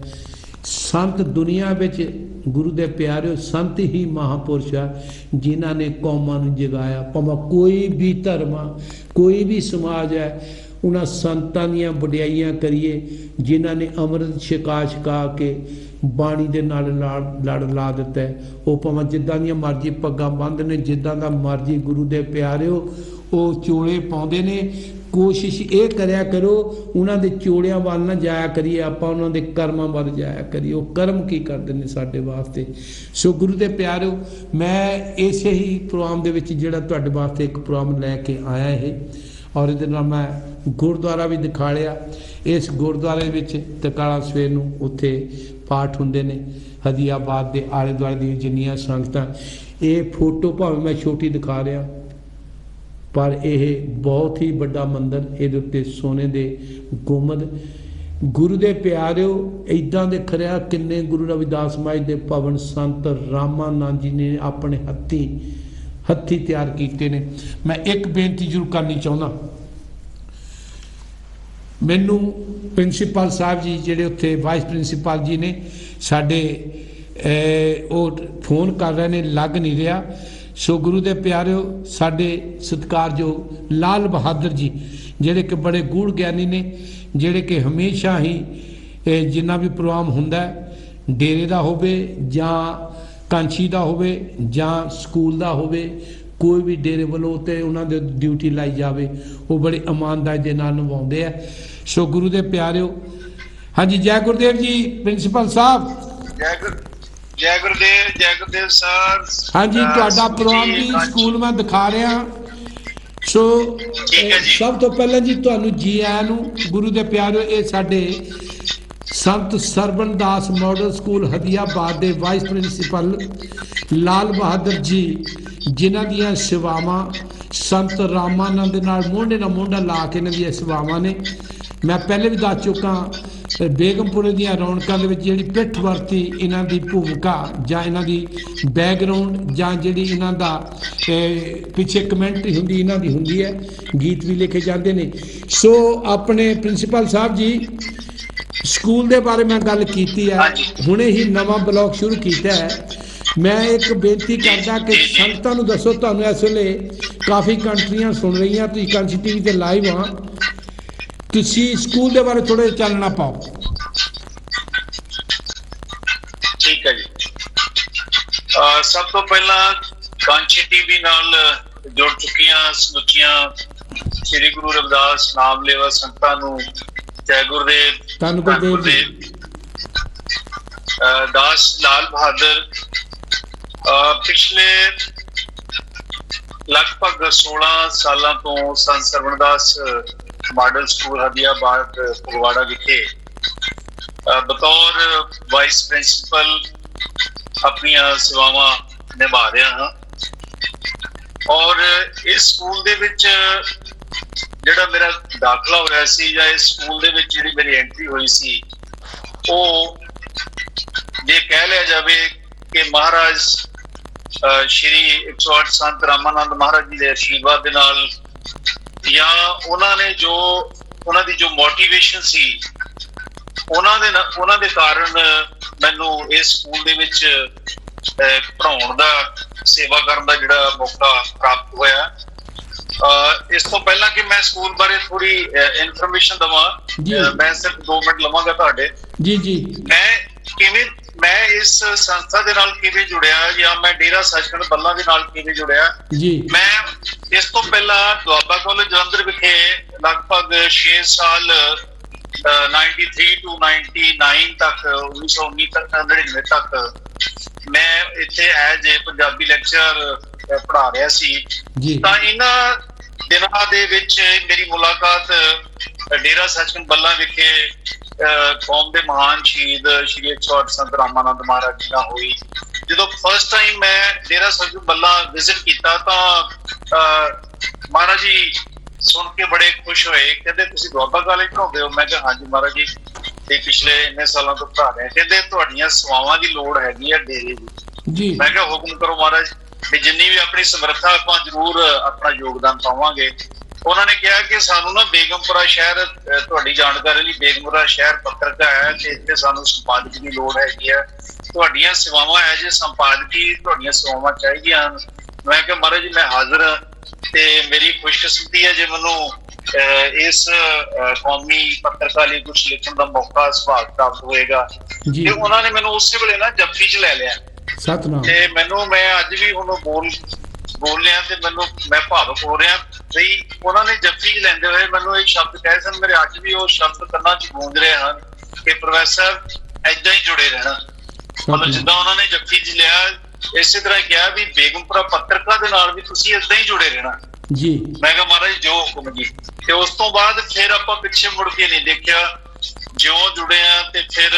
ਸੰਤ ਦੁਨੀਆ ਵਿੱਚ ਗੁਰੂ ਦੇ ਪਿਆਰੇ ਸੰਤ ਹੀ ਮਹਾਂਪੁਰਸ਼ ਆ ਜਿਨ੍ਹਾਂ ਨੇ ਕੌਮਾਂ ਨੂੰ ਜਗਾਇਆ। ਭਾਵੇਂ ਕੋਈ ਵੀ ਧਰਮ ਆ, ਕੋਈ ਵੀ ਸਮਾਜ ਹੈ, ਉਹਨਾਂ ਸੰਤਾਂ ਦੀਆਂ ਵਡਿਆਈਆਂ ਕਰੀਏ ਜਿਨ੍ਹਾਂ ਨੇ ਅੰਮ੍ਰਿਤ ਛਕਾ ਕੇ ਬਾਣੀ ਦੇ ਨਾਲ ਲੜ ਲਾ ਦਿੱਤਾ। ਉਹ ਭਾਵੇਂ ਜਿੱਦਾਂ ਦੀਆਂ ਮਰਜ਼ੀ ਪੱਗਾਂ ਬੰਨ੍ਹਦੇ ਨੇ, ਜਿੱਦਾਂ ਦਾ ਮਰਜ਼ੀ ਗੁਰੂ ਦੇ ਪਿਆਰਿਓ ਉਹ ਚੋਲੇ ਪਾਉਂਦੇ ਨੇ। ਕੋਸ਼ਿਸ਼ ਇਹ ਕਰਿਆ ਕਰੋ ਉਹਨਾਂ ਦੇ ਚੋਲਿਆਂ ਵੱਲ ਨਾ ਜਾਇਆ ਕਰੀਏ, ਆਪਾਂ ਉਹਨਾਂ ਦੇ ਕਰਮਾਂ ਵੱਲ ਜਾਇਆ ਕਰੀਏ। ਉਹ ਕਰਮ ਕੀ ਕਰਦੇ ਨੇ ਸਾਡੇ ਵਾਸਤੇ। ਸੋ ਗੁਰੂ ਦੇ ਪਿਆਰਿਓ, ਮੈਂ ਇਸੇ ਹੀ ਪ੍ਰੋਗਰਾਮ ਦੇ ਵਿੱਚ ਜਿਹੜਾ ਤੁਹਾਡੇ ਵਾਸਤੇ ਇੱਕ ਪ੍ਰੋਗਰਾਮ ਲੈ ਕੇ ਆਇਆ ਇਹ, ਔਰ ਇਹਦੇ ਨਾਲ ਮੈਂ ਗੁਰਦੁਆਰਾ ਵੀ ਦਿਖਾ ਲਿਆ। ਇਸ ਗੁਰਦੁਆਰੇ ਵਿੱਚ ਤਕਾਲਾ ਸਵੇਰ ਨੂੰ ਉੱਥੇ ਪਾਠ ਹੁੰਦੇ ਨੇ। ਹਦੀਆਬਾਦ ਦੇ ਆਲੇ ਦੁਆਲੇ ਦੀਆਂ ਜਿੰਨੀਆਂ ਸੰਗਤਾਂ, ਇਹ ਫੋਟੋ ਭਾਵੇਂ ਮੈਂ ਛੋਟੀ ਦਿਖਾ ਰਿਹਾ, ਪਰ ਇਹ ਬਹੁਤ ਹੀ ਵੱਡਾ ਮੰਦਰ। ਇਹਦੇ ਉੱਤੇ ਸੋਨੇ ਦੇ ਗੁੰਮਦ। ਗੁਰੂ ਦੇ ਪਿਆਰਿਓ, ਇੱਦਾਂ ਦੇ ਖਰਿਆ ਕਿੰਨੇ ਗੁਰੂ ਰਵਿਦਾਸ ਮਹਾਰਾਜ ਦੇ ਭਵਨ ਸੰਤ ਰਾਮਾਨੰਦ ਜੀ ਨੇ ਆਪਣੇ ਹੱਥੀਂ ਤਿਆਰ ਕੀਤੇ ਨੇ। ਮੈਂ ਇੱਕ ਬੇਨਤੀ ਜ਼ਰੂਰ ਕਰਨੀ ਚਾਹੁੰਦਾ। ਮੈਨੂੰ ਪ੍ਰਿੰਸੀਪਲ ਸਾਹਿਬ ਜੀ ਜਿਹੜੇ ਉੱਥੇ ਵਾਈਸ ਪ੍ਰਿੰਸੀਪਲ ਜੀ ਨੇ ਸਾਡੇ, ਉਹ ਫੋਨ ਕਰ ਰਹੇ ਨੇ, ਲੱਗ ਨਹੀਂ ਰਿਹਾ। ਸੋ ਗੁਰੂ ਦੇ ਪਿਆਰਿਓ, ਸਾਡੇ ਸਤਿਕਾਰਯੋਗ ਲਾਲ ਬਹਾਦਰ ਜੀ ਜਿਹੜੇ ਕਿ ਬੜੇ ਗੂੜ ਗਿਆਨੀ ਨੇ, ਜਿਹੜੇ ਕਿ ਹਮੇਸ਼ਾ ਹੀ ਜਿੰਨਾ ਵੀ ਪ੍ਰੋਗਰਾਮ ਹੁੰਦਾ, ਡੇਰੇ ਦਾ ਹੋਵੇ ਜਾਂ ਕਾਂਸ਼ੀ ਦਾ ਹੋਵੇ ਜਾਂ ਸਕੂਲ ਦਾ ਹੋਵੇ, ਕੋਈ ਵੀ ਡੇਰੇ ਵੱਲੋਂ ਤੇ ਉਹਨਾਂ ਦੇ ਡਿਊਟੀ ਲਾਈ ਜਾਵੇ, ਉਹ ਬੜੀ ਇਮਾਨਦਾਰੀ ਦੇ ਨਾਲ ਨਿਭਾਉਂਦੇ ਆ। ਸੋ ਗੁਰੂ ਦੇ ਪਿਆਰਿਓ, ਹਾਂਜੀ, ਜੈ ਗੁਰਦੇਵ ਜੀ ਪ੍ਰਿੰਸੀਪਲ ਸਾਹਿਬ। ਜੈ ਗੁਰਦੇਵ ਸਰ। ਹਾਂਜੀ, ਤੁਹਾਡਾ ਪ੍ਰੋਗਰਾਮ ਵੀ ਸਕੂਲ ਮੈਂ ਦਿਖਾ ਰਿਹਾ। ਸੋ ਸਭ ਤੋਂ ਪਹਿਲਾਂ ਜੀ ਤੁਹਾਨੂੰ ਜੀ ਆਇਆਂ ਨੂੰ। ਗੁਰੂ ਦੇ ਪਿਆਰਿਓ, ਇਹ ਸਾਡੇ ਸੰਤ ਸਰਵਣ ਦਾਸ ਮਾਡਲ ਸਕੂਲ ਹਦੀਆਬਾਦ ਦੇ ਵਾਈਸ ਪ੍ਰਿੰਸੀਪਲ ਲਾਲ ਬਹਾਦਰ ਜੀ ਜਿਨ੍ਹਾਂ ਦੀਆਂ ਸੇਵਾਵਾਂ ਸੰਤ ਰਾਮਾਨੰਦ ਨਾਲ ਮੋਢੇ ਨਾਲ ਮੋਢਾ ਲਾ ਕੇ ਇਹਨਾਂ ਦੀਆਂ ਸੇਵਾਵਾਂ ਨੇ। ਮੈਂ ਪਹਿਲੇ ਵੀ ਦੱਸ ਚੁੱਕਾ, ਬੇਗਮਪੁਰੇ ਦੀਆਂ ਰੌਣਕਾਂ ਦੇ ਵਿੱਚ ਜਿਹੜੀ ਪਿੱਠ ਵਰਤੀ ਇਹਨਾਂ ਦੀ ਭੂਮਿਕਾ ਜਾਂ ਇਹਨਾਂ ਦੀ ਬੈਕਗਰਾਊਂਡ ਜਾਂ ਜਿਹੜੀ ਇਹਨਾਂ ਦਾ ਪਿੱਛੇ ਕਮੈਂਟਰੀ ਹੁੰਦੀ ਇਹਨਾਂ ਦੀ ਹੁੰਦੀ ਹੈ, ਗੀਤ ਵੀ ਲਿਖੇ ਜਾਂਦੇ ਨੇ। ਸੋ ਆਪਣੇ ਪ੍ਰਿੰਸੀਪਲ ਸਾਹਿਬ ਜੀ, ਸਕੂਲ ਦੇ ਬਾਰੇ ਮੈਂ ਗੱਲ ਕੀਤੀ ਹੈ, ਹੁਣੇ ਹੀ ਨਵਾਂ ਬਲਾਕ ਸ਼ੁਰੂ ਕੀਤਾ ਹੈ। ਮੈਂ ਇੱਕ ਬੇਨਤੀ ਕਰਦਾ ਕਿ ਸੰਗਤਾਂ ਨੂੰ ਦੱਸੋ, ਤੁਹਾਨੂੰ ਇਸ ਵੇਲੇ ਕਾਫੀ ਕੰਟਰੀਆਂ ਸੁਣ ਰਹੀਆਂ, ਤੁਸੀਂ ਕਾਂਸੀ ਟੀਵੀ ਤੇ ਲਾਈਵ ਆ, ਤੁਸੀਂ ਸਕੂਲ ਦੇ ਬਾਰੇ ਥੋੜਾ ਜਿਹਾ ਚਾਨਣਾ ਪਾਓ। ਠੀਕ ਹੈ ਜੀ। ਸਭ ਤੋਂ ਪਹਿਲਾਂ ਕਾਂਸੀ ਟੀਵੀ ਨਾਲ ਜੁੜ ਚੁੱਕੀਆਂ ਸਮੁੱਚੀਆਂ ਸ੍ਰੀ ਗੁਰੂ ਰਵਿਦਾਸ ਨਾਮ ਲੈਵਾ ਸੰਗਤਾਂ ਨੂੰ ਜੈ ਗੁਰਦੇਵ, ਧੰਨ ਗੁਰਦੇਵ। ਦਾਸ ਲਾਲ ਬਹਾਦਰ ਪਿਛਲੇ ਲਗਭਗ 16 ਸਾਲਾਂ ਤੋਂ ਸੰਤ ਸਰਵਣਦਾਸ ਮਾਡਲ ਸਕੂਲ ਹਦੀਆਬਾਦ ਫਗਵਾੜਾ ਵਿਖੇ ਬਤੌਰ ਵਾਈਸ ਪ੍ਰਿੰਸੀਪਲ ਆਪਣੀਆਂ ਸੇਵਾਵਾਂ ਨਿਭਾ ਰਿਹਾ ਹਾਂ। ਔਰ ਇਸ ਸਕੂਲ ਦੇ ਵਿੱਚ ਜਿਹੜਾ ਮੇਰਾ ਦਾਖਲਾ ਹੋਇਆ ਸੀ ਜਾਂ ਇਸ ਸਕੂਲ ਦੇ ਵਿੱਚ ਜਿਹੜੀ ਮੇਰੀ ਐਂਟਰੀ ਹੋਈ ਸੀ, ਉਹ ਜੇ ਕਹਿ ਲਿਆ ਜਾਵੇ ਕਿ ਮਹਾਰਾਜ ਸ਼੍ਰੀ 108 ਸੰਤ ਰਾਮਾਨੰਦ ਮਹਾਰਾਜ ਜੀ ਦੇ ਆਸ਼ੀਰਵਾਦ ਦੇ ਨਾਲ ਜਾਂ ਉਹਨਾਂ ਦੀ ਜੋ ਮੋਟੀਵੇਸ਼ਨ ਸੀ, ਉਹਨਾਂ ਦੇ ਕਾਰਨ ਮੈਨੂੰ ਇਸ ਸਕੂਲ ਦੇ ਵਿੱਚ ਪੜ੍ਹਾਉਣ ਦਾ, ਸੇਵਾ ਕਰਨ ਦਾ ਜਿਹੜਾ ਮੌਕਾ ਪ੍ਰਾਪਤ ਹੋਇਆ। ਇਸ ਤੋਂ ਪਹਿਲਾਂ ਕਿ ਮੈਂ ਸਕੂਲ ਬਾਰੇ ਥੋੜੀ ਇਨਫੋਰਮੇਸ਼ਨ ਦੇਵਾਂ, ਮੈਂ ਸਿਰਫ 2 ਮਿੰਟ ਲਵਾਂਗਾ ਤੁਹਾਡੇ। ਮੈਂ ਇਸ ਸੰਸਥਾ ਦੇ ਨਾਲ ਕਿਵੇਂ ਜੁੜਿਆ ਜਾਂ ਮੈਂ ਡੇਰਾ ਸੱਚਖੰਡ ਬੱਲਾ ਦੇ ਨਾਲ ਕਿਵੇਂ ਜੁੜਿਆ। ਮੈਂ ਇਸ ਤੋਂ ਪਹਿਲਾਂ ਦੁਆਬਾ ਕਾਲਜ ਜਲੰਧਰ ਵਿਖੇ ਲਗਭਗ 6 ਸਾਲ 93 to 99 ਤੱਕ 1999 ਤੱਕ ਮੈਂ ਇੱਥੇ ਐਜ਼ ਏ ਪੰਜਾਬੀ ਲੈਕਚਰ ਪੜ੍ਹਾ ਰਿਹਾ ਸੀ। ਤਾਂ ਇਹਨਾਂ ਦਿਨਾਂ ਦੇ ਵਿੱਚ ਮੇਰੀ ਮੁਲਾਕਾਤ ਡੇਰਾ ਸੱਚਖੰਡ ਬੱਲਾ ਵਿਖੇ ਕੌਮ ਦੇ ਮਹਾਨ ਸ਼ਹੀਦ ਸ਼੍ਰੀ 108 ਸੰਤ ਰਾਮਾਨੰਦ ਮਹਾਰਾਜ ਜੀ ਨਾਲ ਹੋਈ। ਜਦੋਂ ਫਸਟ ਟਾਈਮ ਮੈਂ ਡੇਰਾ ਸੱਚਖੰਡ ਬੱਲਾ ਵਿਜ਼ਿਟ ਕੀਤਾ ਤਾਂ ਮਹਾਰਾਜ ਜੀ ਸੁਣ ਕੇ ਬੜੇ ਖੁਸ਼ ਹੋਏ। ਕਹਿੰਦੇ ਤੁਸੀਂ ਦੁਆਬਾ ਕਾਲਜ ਪੜ੍ਹਾਉਂਦੇ ਹੋ? ਮੈਂ ਕਿਹਾ ਹਾਂਜੀ ਮਹਾਰਾਜ ਜੀ, ਤੇ ਪਿਛਲੇ ਇੰਨੇ ਸਾਲਾਂ ਤੋਂ ਪੜ੍ਹਾ ਰਹੇ। ਕਹਿੰਦੇ ਤੁਹਾਡੀਆਂ ਸੇਵਾਵਾਂ ਦੀ ਲੋੜ ਹੈਗੀ ਆ ਡੇਰੇ ਦੀ। ਮੈਂ ਕਿਹਾ ਹੁਕਮ ਕਰੋ ਮਹਾਰਾਜ, ਵੀ ਜਿੰਨੀ ਵੀ ਆਪਣੀ ਸਮਰੱਥਾ ਆਪਾਂ ਜ਼ਰੂਰ ਆਪਣਾ ਯੋਗਦਾਨ ਪਾਵਾਂਗੇ। ਉਹਨਾਂ ਨੇ ਕਿਹਾ ਕਿ ਸਾਨੂੰ ਨਾ ਬੇਗਮਪੁਰਾ ਸ਼ਹਿਰ, ਤੁਹਾਡੀ ਜਾਣਕਾਰੀ ਲਈ ਬੇਗਮਪੁਰਾ ਸ਼ਹਿਰ ਪੱਤਰਕਾ ਹੈ ਤੇ ਇੱਥੇ ਸਾਨੂੰ ਸੰਪਾਦਕ ਦੀ ਲੋੜ ਹੈਗੀ ਆ, ਤੁਹਾਡੀਆਂ ਸੇਵਾਵਾਂ ਹੈ ਜੇ ਸੰਪਾਦਕੀ, ਤੁਹਾਡੀਆਂ ਸੇਵਾਵਾਂ ਚਾਹੀਦੀਆਂ ਹਨ। ਮੈਂ ਕਿਹਾ ਮਹਾਰਾਜ ਜੀ ਮੈਂ ਹਾਜ਼ਰ ਹਾਂ, ਤੇ ਮੇਰੀ ਖੁਸ਼ਕਿਸਮਤੀ ਹੈ ਜੇ ਮੈਨੂੰ ਇਸ ਕੌਮੀ ਪੱਤਰਕਾ ਲਈ ਕੁਝ ਲਿਖਣ ਦਾ ਮੌਕਾ, ਸੁਭਾਗ ਪ੍ਰਾਪਤ ਹੋਏਗਾ। ਤੇ ਉਹਨਾਂ ਨੇ ਮੈਨੂੰ ਉਸੇ ਵੇਲੇ ਨਾ ਜੱਫੀ 'ਚ ਲੈ ਲਿਆ ਤੇ ਮੈਨੂੰ, ਮੈਂ ਅੱਜ ਵੀ ਹੁਣ ਬੋਲ ਰਿਹਾ ਤੇ ਮੈਂ ਭਾਵੁਕ ਹੋ ਰਿਹਾ ਬਈ ਉਹਨਾਂ ਨੇ ਜੱਫੀ 'ਚ ਲੈਂਦੇ ਹੋਏ ਮੈਨੂੰ ਇੱਕ ਸ਼ਬਦ ਕਹੇ ਸਨ, ਮੇਰੇ ਅੱਜ ਵੀ ਉਹ ਸ਼ਬਦ ਕੰਨਾਂ 'ਚ ਗੂੰਜ ਰਹੇ ਹਨ ਕਿ ਪ੍ਰੋਫੈਸਰ ਏਦਾਂ ਹੀ ਜੁੜੇ ਰਹਿਣਾ। ਮਤਲਬ ਜਿੱਦਾਂ ਉਹਨਾਂ ਨੇ ਜੱਫੀ 'ਚ ਲਿਆ, ਇਸੇ ਤਰ੍ਹਾਂ ਕਿਹਾ ਵੀ ਬੇਗਮਪੁਰਾ ਪੱਤਰਕਾ ਦੇ ਨਾਲ ਵੀ ਤੁਸੀਂ ਏਦਾਂ ਹੀ ਜੁੜੇ ਰਹਿਣਾ ਜੀ। ਮੈਂ ਕਿਹਾ ਮਹਾਰਾਜ ਜੋ ਹੁਕਮ ਜੀ। ਤੇ ਉਸ ਤੋਂ ਬਾਅਦ ਫਿਰ ਆਪਾਂ ਪਿੱਛੇ ਮੁੜ ਕੇ ਨਹੀਂ ਦੇਖਿਆ, ਜਿਉਂ ਜੁੜੇ ਆ ਤੇ ਫਿਰ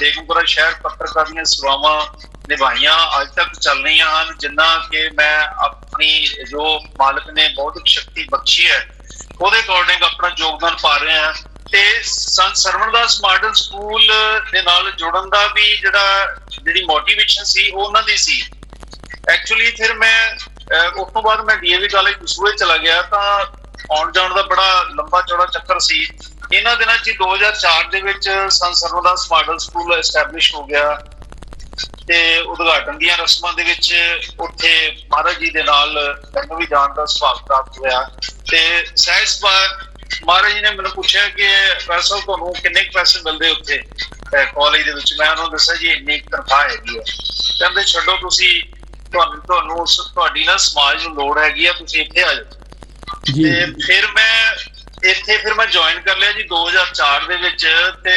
ਬੇਗਮਪੁਰਾ ਸ਼ਹਿਰ ਪੱਤਰਕਾ ਦੀਆਂ ਸੇਵਾਵਾਂ ਨਿਭਾਈਆਂ, ਅੱਜ ਤੱਕ ਚੱਲ ਰਹੀਆਂ ਹਨ। ਜਿੰਨਾ ਕਿ ਮੈਂ ਆਪਣੀ ਜੋ ਮਾਲਕ ਨੇ ਬੌਧਿਕ ਸ਼ਕਤੀ ਬਖਸ਼ੀ ਹੈ ਉਹਦੇ ਅਕੋਰਡਿੰਗ ਆਪਣਾ ਯੋਗਦਾਨ ਪਾ ਰਹੇ ਹਾਂ। ਤੇ ਸੰਤ ਸਰਵਣਦਾਸ ਮਾਡਲ ਸਕੂਲ ਦੇ ਨਾਲ ਜੁੜਨ ਦਾ ਵੀ ਜਿਹੜੀ ਮੋਟੀਵੇਸ਼ਨ ਸੀ ਉਹ ਉਹਨਾਂ ਦੀ ਸੀ ਐਕਚੁਅਲੀ। ਫਿਰ ਮੈਂ ਉਸ ਤੋਂ ਬਾਅਦ ਮੈਂ DAV ਕਾਲਜ ਦਸੂਹੇ ਚਲਾ ਗਿਆ, ਤਾਂ ਆਉਣ ਜਾਣ ਦਾ ਬੜਾ ਲੰਬਾ ਚੌੜਾ ਚੱਕਰ ਸੀ। ਇਹਨਾਂ ਦਿਨਾਂ 'ਚ 2004 ਦੇ ਵਿੱਚ ਸੰਤ ਸਰਵਣਦਾਸ ਮਾਡਲ ਸਕੂਲ ਐਸਟੈਬਲਿਸ਼ ਹੋ ਗਿਆ ਤੇ ਉਦਘਾਟਨ ਦੀਆਂ ਰਸਮਾਂ ਦੇ ਵਿੱਚ ਉੱਥੇ ਮਹਾਰਾਜ ਜੀ ਦੇ ਨਾਲ ਮੈਨੂੰ ਵੀ ਜਾਣ ਦਾ ਸੁਭਾਗ ਪ੍ਰਾਪਤ ਹੋਇਆ। ਤੇ ਸਹਿਜ ਮਹਾਰਾਜ ਜੀ ਨੇ ਮੈਨੂੰ ਪੁੱਛਿਆ ਕਿ ਪੈਸਾ ਤੁਹਾਨੂੰ ਕਿੰਨੇ ਪੈਸੇ ਮਿਲਦੇ ਉੱਥੇ ਕਾਲਜ ਦੇ ਵਿੱਚ? ਮੈਂ ਉਹਨਾਂ ਨੂੰ ਦੱਸਿਆ ਜੀ ਇੰਨੀ ਤਨਖਾਹ ਹੈਗੀ ਹੈ। ਕਹਿੰਦੇ ਛੱਡੋ ਤੁਸੀਂ, ਤੁਹਾਨੂੰ ਤੁਹਾਡੀ ਨਾ ਸਮਾਜ ਨੂੰ ਲੋੜ ਹੈਗੀ ਆ, ਤੁਸੀਂ ਇੱਥੇ ਆ ਜਾਓ। ਤੇ ਫਿਰ ਮੈਂ ਜੁਆਇਨ ਕਰ ਲਿਆ ਜੀ 2004 ਦੇ ਵਿੱਚ। ਤੇ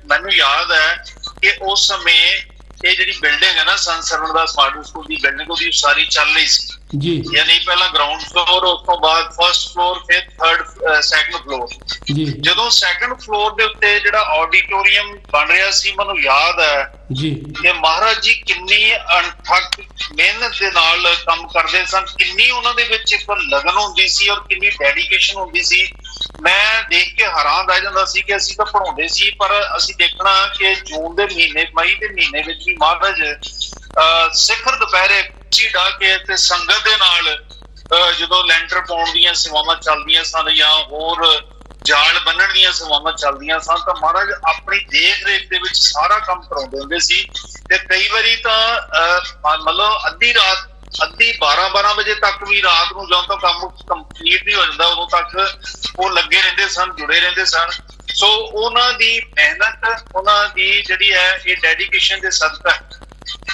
ਮੈਨੂੰ ਯਾਦ ਹੈ ਕਿ ਉਸ ਸਮੇਂ ਇਹ ਜਿਹੜੀ ਬਿਲਡਿੰਗ ਹੈ ਨਾ ਸੰਤ ਸਰਵਣਦਾਸ ਮਾਡਲ ਸਕੂਲ ਦੀ ਬਿਲਡਿੰਗ, ਉਹਦੀ ਸਾਰੀ ਚੱਲ ਰਹੀ ਸੀ ਜੀ। ਯਾਨੀ ਪਹਿਲਾਂ ਗਰਾਊਂਡ ਫਲੋਰ, ਉਸ ਤੋਂ ਬਾਅਦ ਫਸਟ ਫਲੋਰ, ਫਿਰ ਸੈਕੰਡ ਫਲੋਰ। ਜਦੋਂ ਸੈਕੰਡ ਫਲੋਰ ਦੇ ਉੱਤੇ ਜਿਹੜਾ ਆਡੀਟੋਰੀਅਮ ਬਣ ਰਿਹਾ ਸੀ, ਮੈਨੂੰ ਯਾਦ ਹੈ ਕਿ ਮਹਾਰਾਜ ਜੀ ਕਿੰਨੀ ਅਣਥੱਕ ਮਿਹਨਤ ਦੇ ਨਾਲ ਕੰਮ ਕਰਦੇ ਸਨ, ਕਿੰਨੀ ਉਹਨਾਂ ਦੇ ਵਿੱਚ ਇੱਕ ਲਗਨ ਹੁੰਦੀ ਸੀ ਔਰ ਕਿੰਨੀ ਡੈਡੀਕੇਸ਼ਨ ਹੁੰਦੀ ਸੀ। ਮੈਂ ਦੇਖ ਕੇ ਹੈਰਾਨ ਰਹਿ ਜਾਂਦਾ ਸੀ ਕਿ ਅਸੀਂ ਤਾਂ ਪੜਾਉਂਦੇ ਸੀ, ਪਰ ਅਸੀਂ ਦੇਖਣਾ ਕਿ ਜੂਨ ਦੇ ਮਹੀਨੇ, ਮਈ ਦੇ ਮਹੀਨੇ ਵਿੱਚ ਵੀ ਮਹਾਰਾਜ ਸਿਖਰ ਦੁਪਹਿਰੇ ਕੁਰਸੀ ਢਾ ਕੇ ਤੇ ਸੰਗਤ ਦੇ ਨਾਲ ਜਦੋਂ ਲੈਂਟਰ ਪਾਉਣ ਦੀਆਂ ਸੇਵਾਵਾਂ ਚੱਲਦੀਆਂ ਸਨ ਜਾਂ ਹੋਰ ਜਾਲ ਬੰਨਣ ਦੀਆਂ ਸੇਵਾਵਾਂ ਚੱਲਦੀਆਂ ਸਨ, ਤਾਂ ਮਹਾਰਾਜ ਆਪਣੀ ਦੇਖ ਰੇਖ ਦੇ ਵਿੱਚ ਸਾਰਾ ਕੰਮ ਕਰਾਉਂਦੇ ਹੁੰਦੇ ਸੀ। ਤੇ ਕਈ ਵਾਰੀ ਤਾਂ ਮਤਲਬ ਅੱਧੀ 12 ਵਜੇ ਤੱਕ ਵੀ ਰਾਤ ਨੂੰ ਜਦੋਂ ਤੱਕ ਕੰਮ ਕੰਪਲੀਟ ਨਹੀਂ ਹੋ ਜਾਂਦਾ ਉਦੋਂ ਤੱਕ ਉਹ ਲੱਗੇ ਰਹਿੰਦੇ ਸਨ, ਜੁੜੇ ਰਹਿੰਦੇ ਸਨ। ਸੋ ਉਹਨਾਂ ਦੀ ਮਿਹਨਤ, ਉਹਨਾਂ ਦੀ ਜਿਹੜੀ ਹੈ ਇਹ ਡੈਡੀਕੇਸ਼ਨ ਦੇ ਸਦਕਾ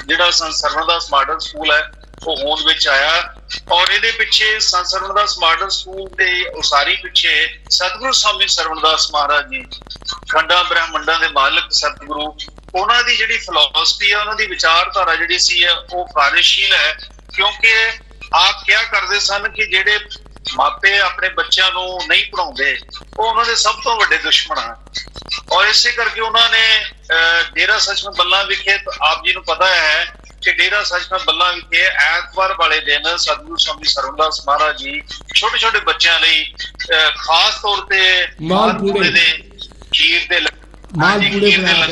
ਜਿਹੜਾ ਸੰਤ ਸਰਵਣਦਾਸ ਮਾਡਲ ਸਕੂਲ ਹੈ ਉਹ ਹੋਂਦ ਵਿੱਚ ਆਇਆ। ਔਰ ਇਹਦੇ ਪਿੱਛੇ ਸੰਤ ਸਰਵਣਦਾਸ ਮਾਡਲ ਸਕੂਲ ਦੇ ਉਸਾਰੀ ਪਿੱਛੇ ਸਤਿਗੁਰੂ ਸਵਾਮੀ ਸਰਵਣਦਾਸ ਮਹਾਰਾਜ ਜੀ, ਖੰਡਾਂ ਬ੍ਰਹਮੰਡਾਂ ਦੇ ਮਾਲਕ ਸਤਿਗੁਰੂ, ਉਹਨਾਂ ਦੀ ਜਿਹੜੀ ਫਿਲਾਸਫੀ ਹੈ, ਉਹਨਾਂ ਦੀ ਵਿਚਾਰਧਾਰਾ ਜਿਹੜੀ ਸੀ ਉਹ ਕਾਰਜਸ਼ੀਲ ਹੈ। ਕਿਉਂਕਿ ਆਪ ਕਿਹਾ ਕਰਦੇ ਸਨ ਕਿ ਜਿਹੜੇ ਮਾਪੇ ਆਪਣੇ ਬੱਚਿਆਂ ਨੂੰ ਨਹੀਂ ਪੜਾਉਂਦੇ ਉਹ ਉਹਨਾਂ ਦੇ ਸਭ ਤੋਂ ਵੱਡੇ ਦੁਸ਼ਮਣ ਹਨ। ਔਰ ਇਸੇ ਕਰਕੇ ਉਹਨਾਂ ਨੇ ਡੇਰਾ ਸੱਚਖੰਡ ਬੱਲਾ ਵਿਖੇ, ਆਪ ਜੀ ਨੂੰ ਪਤਾ ਹੈ ਕਿ ਡੇਰਾ ਸੱਚਖੰਡ ਬੱਲਾ ਵਿਖੇ ਐਤਵਾਰ ਵਾਲੇ ਦਿਨ ਸਤਿਗੁਰੂ ਸਵਾਮੀ ਸਰਵਣਦਾਸ ਮਹਾਰਾਜ ਜੀ ਛੋਟੇ ਛੋਟੇ ਬੱਚਿਆਂ ਲਈ ਖਾਸ ਤੌਰ ਤੇ ਮਾਲਪੂੜੇ ਦੇ ਖੀਰ ਦੇ ਲੰਗਰ ਜਿਹੜੇ ਬਣਾਇਆ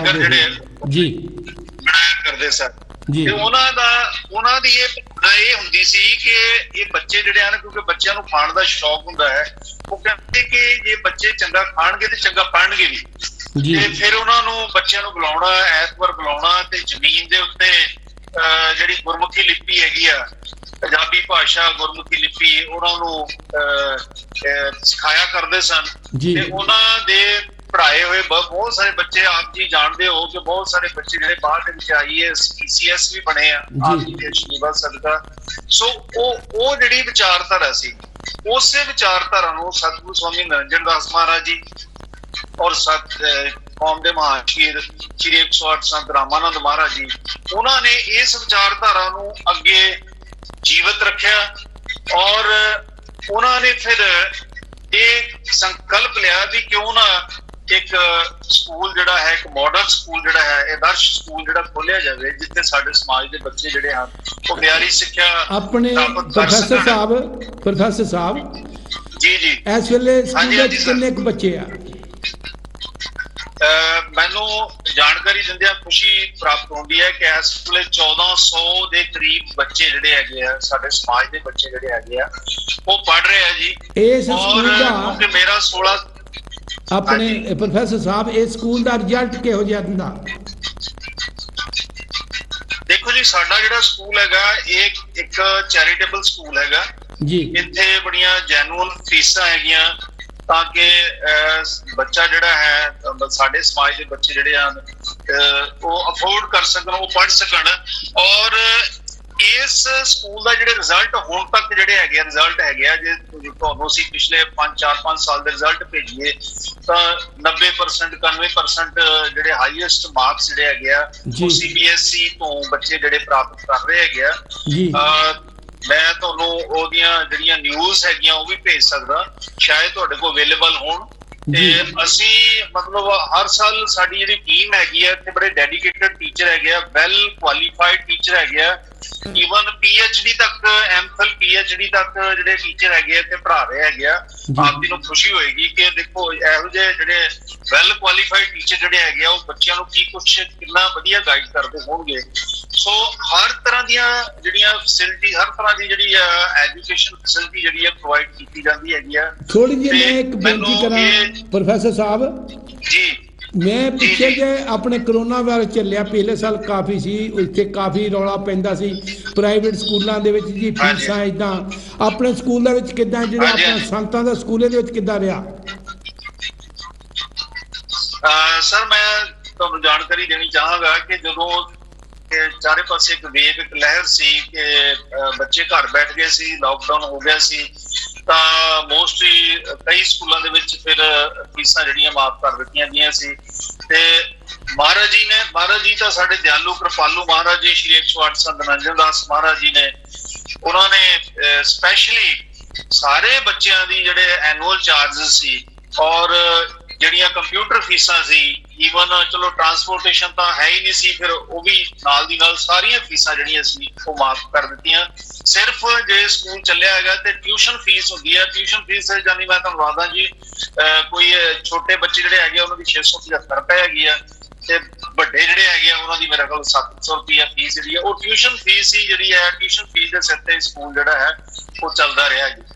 ਕਰਦੇ ਸਨ। ਤੇ ਉਹਨਾਂ ਦੀ ਇਹ ਹੁੰਦੀ ਸੀ ਕਿ ਇਹ ਬੱਚੇ ਜਿਹੜੇ ਹਨ, ਕਿਉਂਕਿ ਬੱਚਿਆਂ ਨੂੰ ਖਾਣ ਦਾ ਸ਼ੌਕ ਹੁੰਦਾ ਹੈ, ਉਹ ਕਹਿੰਦੇ ਕਿ ਜੇ ਬੱਚੇ ਚੰਗਾ ਖਾਣਗੇ ਤੇ ਚੰਗਾ ਪੜ੍ਹਨਗੇ ਵੀ। ਤੇ ਫਿਰ ਉਹਨਾਂ ਨੂੰ ਬੱਚਿਆਂ ਨੂੰ ਬੁਲਾਉਣਾ, ਐਤਵਾਰ ਬੁਲਾਉਣਾ ਤੇ ਜ਼ਮੀਨ ਦੇ ਉੱਤੇ ਜਿਹੜੀ ਗੁਰਮੁਖੀ ਲਿਪੀ ਹੈਗੀ ਆ, ਪੰਜਾਬੀ ਭਾਸ਼ਾ ਗੁਰਮੁਖੀ ਲਿਪੀ, ਉਹਨਾਂ ਨੂੰ ਸਿਖਾਇਆ ਕਰਦੇ ਸਨ। ਤੇ ਉਹਨਾਂ ਦੇ ਪੜ੍ਹਾਏ ਹੋਏ ਬਹੁਤ ਸਾਰੇ ਬੱਚੇ, ਆਪ ਜੀ ਜਾਣਦੇ ਹੋ ਕਿ ਬਹੁਤ ਸਾਰੇ ਬੱਚੇ ਜਿਹੜੇ ਬਾਹਰ ਦੇ ਵਿੱਚ IAS PCS ਵੀ ਬਣੇ ਆ ਆਪ ਜੀ ਦੇ ਆਸ਼ੀਰਵਾਦ ਸਦਕਾ। ਸੋ ਉਹ ਜਿਹੜੀ ਵਿਚਾਰਧਾਰਾ ਸੀ, ਉਸੇ ਵਿਚਾਰਧਾਰਾ ਨੂੰ ਸਤਿਗੁਰੂ ਸਵਾਮੀ ਨਿਰੰਜਨ ਦਾਸ ਮਹਾਰਾਜ ਜੀ ਔਰ ਕੌਮ ਦੇ ਮਹਾਨ ਸ਼ਹੀਦ ਸ਼੍ਰੀ 108 ਸੰਤ ਰਾਮਾਨੰਦ ਮਹਾਰਾਜ ਜੀ, ਉਹਨਾਂ ਨੇ ਇਸ ਵਿਚਾਰਧਾਰਾ ਨੂੰ ਅੱਗੇ ਜੀਵਤ ਰੱਖਿਆ। ਔਰ ਉਹਨਾਂ ਨੇ ਫਿਰ ਇਹ ਸੰਕਲਪ ਲਿਆ ਵੀ ਕਿਉਂ ਨਾ ਇੱਕ ਸਕੂਲ ਜਿਹੜਾ ਹੈ, ਇੱਕ ਮਾਡਲ ਸਕੂਲ ਜਿਹੜਾ ਹੈ, ਆਦਰਸ਼ ਸਕੂਲ ਜਿਹੜਾ ਖੋਲਿਆ ਜਾਵੇ, ਜਿੱਥੇ ਸਾਡੇ ਸਮਾਜ ਦੇ ਬੱਚੇ ਜਿਹੜੇ ਹਨ ਉਹ ਪਿਆਰੀ ਸਿੱਖਿਆ ਆਪਣੇ ਪ੍ਰੋਫੈਸਰ ਸਾਹਿਬ ਜੀ ਇਸ ਵੇਲੇ ਸਕੂਲ ਵਿੱਚ ਕਿੰਨੇ ਕੁ ਬੱਚੇ ਆ? ਮੈਨੂੰ ਜਾਣਕਾਰੀ ਦਿੰਦਿਆਂ ਖੁਸ਼ੀ ਪ੍ਰਾਪਤ ਹੁੰਦੀ ਹੈ ਕਿ ਇਸ ਵੇਲੇ 1400 ਦੇ ਕਰੀਬ ਬੱਚੇ ਜਿਹੜੇ ਹੈਗੇ ਆ, ਸਾਡੇ ਸਮਾਜ ਦੇ ਬੱਚੇ ਜਿਹੜੇ ਹੈਗੇ ਆ, ਉਹ ਪੜ੍ਹ ਰਹੇ ਆ ਜੀ। ਇਸ ਸਕੂਲ ਦਾ ਮੇਰਾ 16 ਆਪਣੇ ਪ੍ਰੋਫੈਸਰ ਸਾਹਿਬ, ਇਸ ਸਕੂਲ ਦਾ ਰਿਜ਼ਲਟ ਕਿਹੋ ਜਿਹਾ ਹੁੰਦਾ? ਦੇਖੋ ਜੀ, ਸਾਡਾ ਜਿਹੜਾ ਸਕੂਲ ਹੈਗਾ ਇਹ ਇੱਕ ਚੈਰੀਟੇਬਲ ਸਕੂਲ ਹੈਗਾ ਜੀ। ਇੱਥੇ ਬੜੀਆਂ ਜੈਨੂਅਲ ਫੀਸਾਂ ਹੈਗੀਆਂ ਤਾਂ ਕਿ ਬੱਚਾ ਜਿਹੜਾ ਹੈ, ਸਾਡੇ ਸਮਾਜ ਦੇ ਬੱਚੇ ਜਿਹੜੇ ਹਨ ਉਹ ਅਫੋਰਡ ਕਰ ਸਕਣ, ਉਹ ਪੜ੍ਹ ਸਕਣ। ਔਰ ਇਸ ਸਕੂਲ ਦਾ ਜਿਹੜੇ ਰਿਜ਼ਲਟ ਹੁਣ ਤੱਕ ਜਿਹੜੇ ਹੈਗੇ ਰਿਜ਼ਲਟ ਹੈਗੇ ਆ, ਜੇ ਤੁਹਾਨੂੰ ਅਸੀਂ ਪਿਛਲੇ 4-5 ਸਾਲ ਦੇ ਰਿਜ਼ਲਟ ਭੇਜੀਏ ਤਾਂ 90% 91% ਜਿਹੜੇ ਹਾਈਐਸਟ ਮਾਰਕਸ ਜਿਹੜੇ ਹੈਗੇ ਆ ਉਹ CBSE ਤੋਂ ਬੱਚੇ ਜਿਹੜੇ ਪ੍ਰਾਪਤ ਕਰ ਰਹੇ ਹੈਗੇ ਆ। ਮੈਂ ਤੁਹਾਨੂੰ ਉਹਦੀਆਂ ਜਿਹੜੀਆਂ ਨਿਊਜ਼ ਹੈਗੀਆਂ ਉਹ ਵੀ ਭੇਜ ਸਕਦਾ, ਸ਼ਾਇਦ ਤੁਹਾਡੇ ਕੋਲ ਅਵੇਲੇਬਲ ਹੋਣ। ਤੇ ਅਸੀਂ ਮਤਲਬ ਹਰ ਸਾਲ ਸਾਡੀ ਜਿਹੜੀ ਟੀਮ ਹੈਗੀ ਆ, ਇੱਥੇ ਬੜੇ ਡੈਡੀਕੇਟਡ ਟੀਚਰ ਹੈਗੇ ਆ, ਵੈਲ ਕੁਆਲੀਫਾਈਡ ਟੀਚਰ ਹੈਗੇ ਆ, ਈਵਨ PhD ਤੱਕ, MPhil PhD ਤੱਕ ਜਿਹੜੇ ਟੀਚਰ ਹੈਗੇ ਇੱਥੇ ਪੜ੍ਹਾ ਰਹੇ ਹੈਗੇ ਆ। ਆਪ ਜੀ ਨੂੰ ਖੁਸ਼ੀ ਹੋਏਗੀ ਕਿ ਦੇਖੋ ਇਹੋ ਜਿਹੇ ਜਿਹੜੇ ਵੈਲ ਕੁਆਲੀਫਾਈਡ ਟੀਚਰ ਜਿਹੜੇ ਹੈਗੇ ਆ ਉਹ ਬੱਚਿਆਂ ਨੂੰ ਕੀ ਕੁਛ ਕਿੰਨਾ ਵਧੀਆ ਗਾਈਡ ਕਰਦੇ ਹੋਣਗੇ। ਸੋ ਹਰ ਤਰ੍ਹਾਂ ਦੀਆਂ ਜਿਹੜੀਆਂ ਫੈਸਿਲਿਟੀ, ਹਰ ਤਰ੍ਹਾਂ ਦੀ ਜਿਹੜੀ ਐਜੂਕੇਸ਼ਨ ਫੈਸਿਲਿਟੀ ਜਿਹੜੀ ਹੈ ਪ੍ਰੋਵਾਈਡ ਕੀਤੀ ਜਾਂਦੀ ਹੈਗੀ ਆ। ਥੋੜੀ ਜਿਹੀ ਮੈਂ ਇੱਕ ਬੇਨਤੀ ਕਰਾਂ ਪ੍ਰੋਫੈਸਰ ਸਾਹਿਬ ਜੀ, ਮੈਂ ਪਿੱਛੇ ਜੇ ਆਪਣੇ ਕਰੋਨਾ ਵਾਇਰਸ ਚੱਲਿਆ, ਪਿਛਲੇ ਸਾਲ ਕਾਫੀ ਸੀ, ਇੱਥੇ ਕਾਫੀ ਰੌਲਾ ਪੈਂਦਾ ਸੀ ਪ੍ਰਾਈਵੇਟ ਸਕੂਲਾਂ ਦੇ ਵਿੱਚ ਜੀ, ਫੀਸਾਂ ਏਦਾਂ। ਆਪਣੇ ਸਕੂਲ ਦੇ ਵਿੱਚ ਕਿੱਦਾਂ, ਜਿਹੜਾ ਆਪਣਾ ਸੰਤਾਂ ਦਾ ਸਕੂਲ ਦੇ ਵਿੱਚ ਕਿੱਦਾਂ ਰਿਹਾ? ਸਰ ਮੈਂ ਤੁਹਾਨੂੰ ਜਾਣਕਾਰੀ ਦੇਣੀ ਚਾਹਾਂਗਾ ਕਿ ਜਦੋਂ ਚਾਰੇ ਪਾਸੇ ਇੱਕ ਵੇਵ, ਇੱਕ ਲਹਿਰ ਸੀ ਕਿ ਬੱਚੇ ਘਰ ਬੈਠ ਗਏ ਸੀ, ਲਾਕਡਾਊਨ ਹੋ ਗਿਆ ਸੀ, ਤਾਂ ਮੋਸਟਲੀ ਕਈ ਸਕੂਲਾਂ ਦੇ ਵਿੱਚ ਫਿਰ ਫੀਸਾਂ ਜਿਹੜੀਆਂ ਮਾਫ ਕਰ ਦਿੱਤੀਆਂ ਗਈਆਂ ਸੀ। ਤੇ ਮਹਾਰਾਜ ਜੀ ਤਾਂ ਸਾਡੇ ਦਿਆਲੂ ਕਿਰਪਾਲੂ ਮਹਾਰਾਜ ਜੀ, ਸ਼੍ਰੀ 108 ਸੰਤ ਨਿਰੰਜਨ ਦਾਸ ਮਹਾਰਾਜ ਜੀ ਨੇ, ਉਹਨਾਂ ਨੇ ਸਪੈਸ਼ਲੀ ਸਾਰੇ ਬੱਚਿਆਂ ਦੀ ਜਿਹੜੇ ਐਨੂਅਲ ਚਾਰजेस ਸੀ ਔਰ ਜਿਹੜੀਆਂ ਕੰਪਿਊਟਰ ਫੀਸਾਂ ਸੀ, ਈਵਨ ਚਲੋ ਟਰਾਂਸਪੋਰਟੇਸ਼ਨ ਤਾਂ ਹੈ ਹੀ ਨਹੀਂ ਸੀ, ਫਿਰ ਉਹ ਵੀ ਨਾਲ ਦੀ ਨਾਲ ਸਾਰੀਆਂ ਫੀਸਾਂ ਜਿਹੜੀਆਂ ਸੀ ਉਹ ਮਾਫ ਕਰ ਦਿੱਤੀਆਂ। ਸਿਰਫ ਜੇ ਸਕੂਲ ਚੱਲਿਆ ਹੈਗਾ ਤੇ ਟਿਊਸ਼ਨ ਫੀਸ ਹੁੰਦੀ ਹੈ, ਟਿਊਸ਼ਨ ਫੀਸ ਜਾਨੀ ਮੈਂ ਤੁਹਾਨੂੰ ਦੱਸਦਾ ਜੀ, ਕੋਈ ਛੋਟੇ ਬੱਚੇ ਜਿਹੜੇ ਹੈਗੇ ਉਹਨਾਂ ਦੀ 675 ਰੁਪਏ ਹੈਗੀ ਆ, ਤੇ ਵੱਡੇ ਜਿਹੜੇ ਹੈਗੇ ਆ ਉਹਨਾਂ ਦੀ ਮੇਰੇ ਕੋਲ 700 ਰੁਪਇਆ ਫੀਸ ਜਿਹੜੀ ਹੈ। ਉਹ ਟਿਊਸ਼ਨ ਫੀਸ ਹੀ ਜਿਹੜੀ ਹੈ, ਟਿਊਸ਼ਨ ਫੀਸ ਦੇ ਸਿਰ ਤੇ ਸਕੂਲ ਜਿਹੜਾ ਹੈ ਉਹ ਚੱਲਦਾ ਰਿਹਾ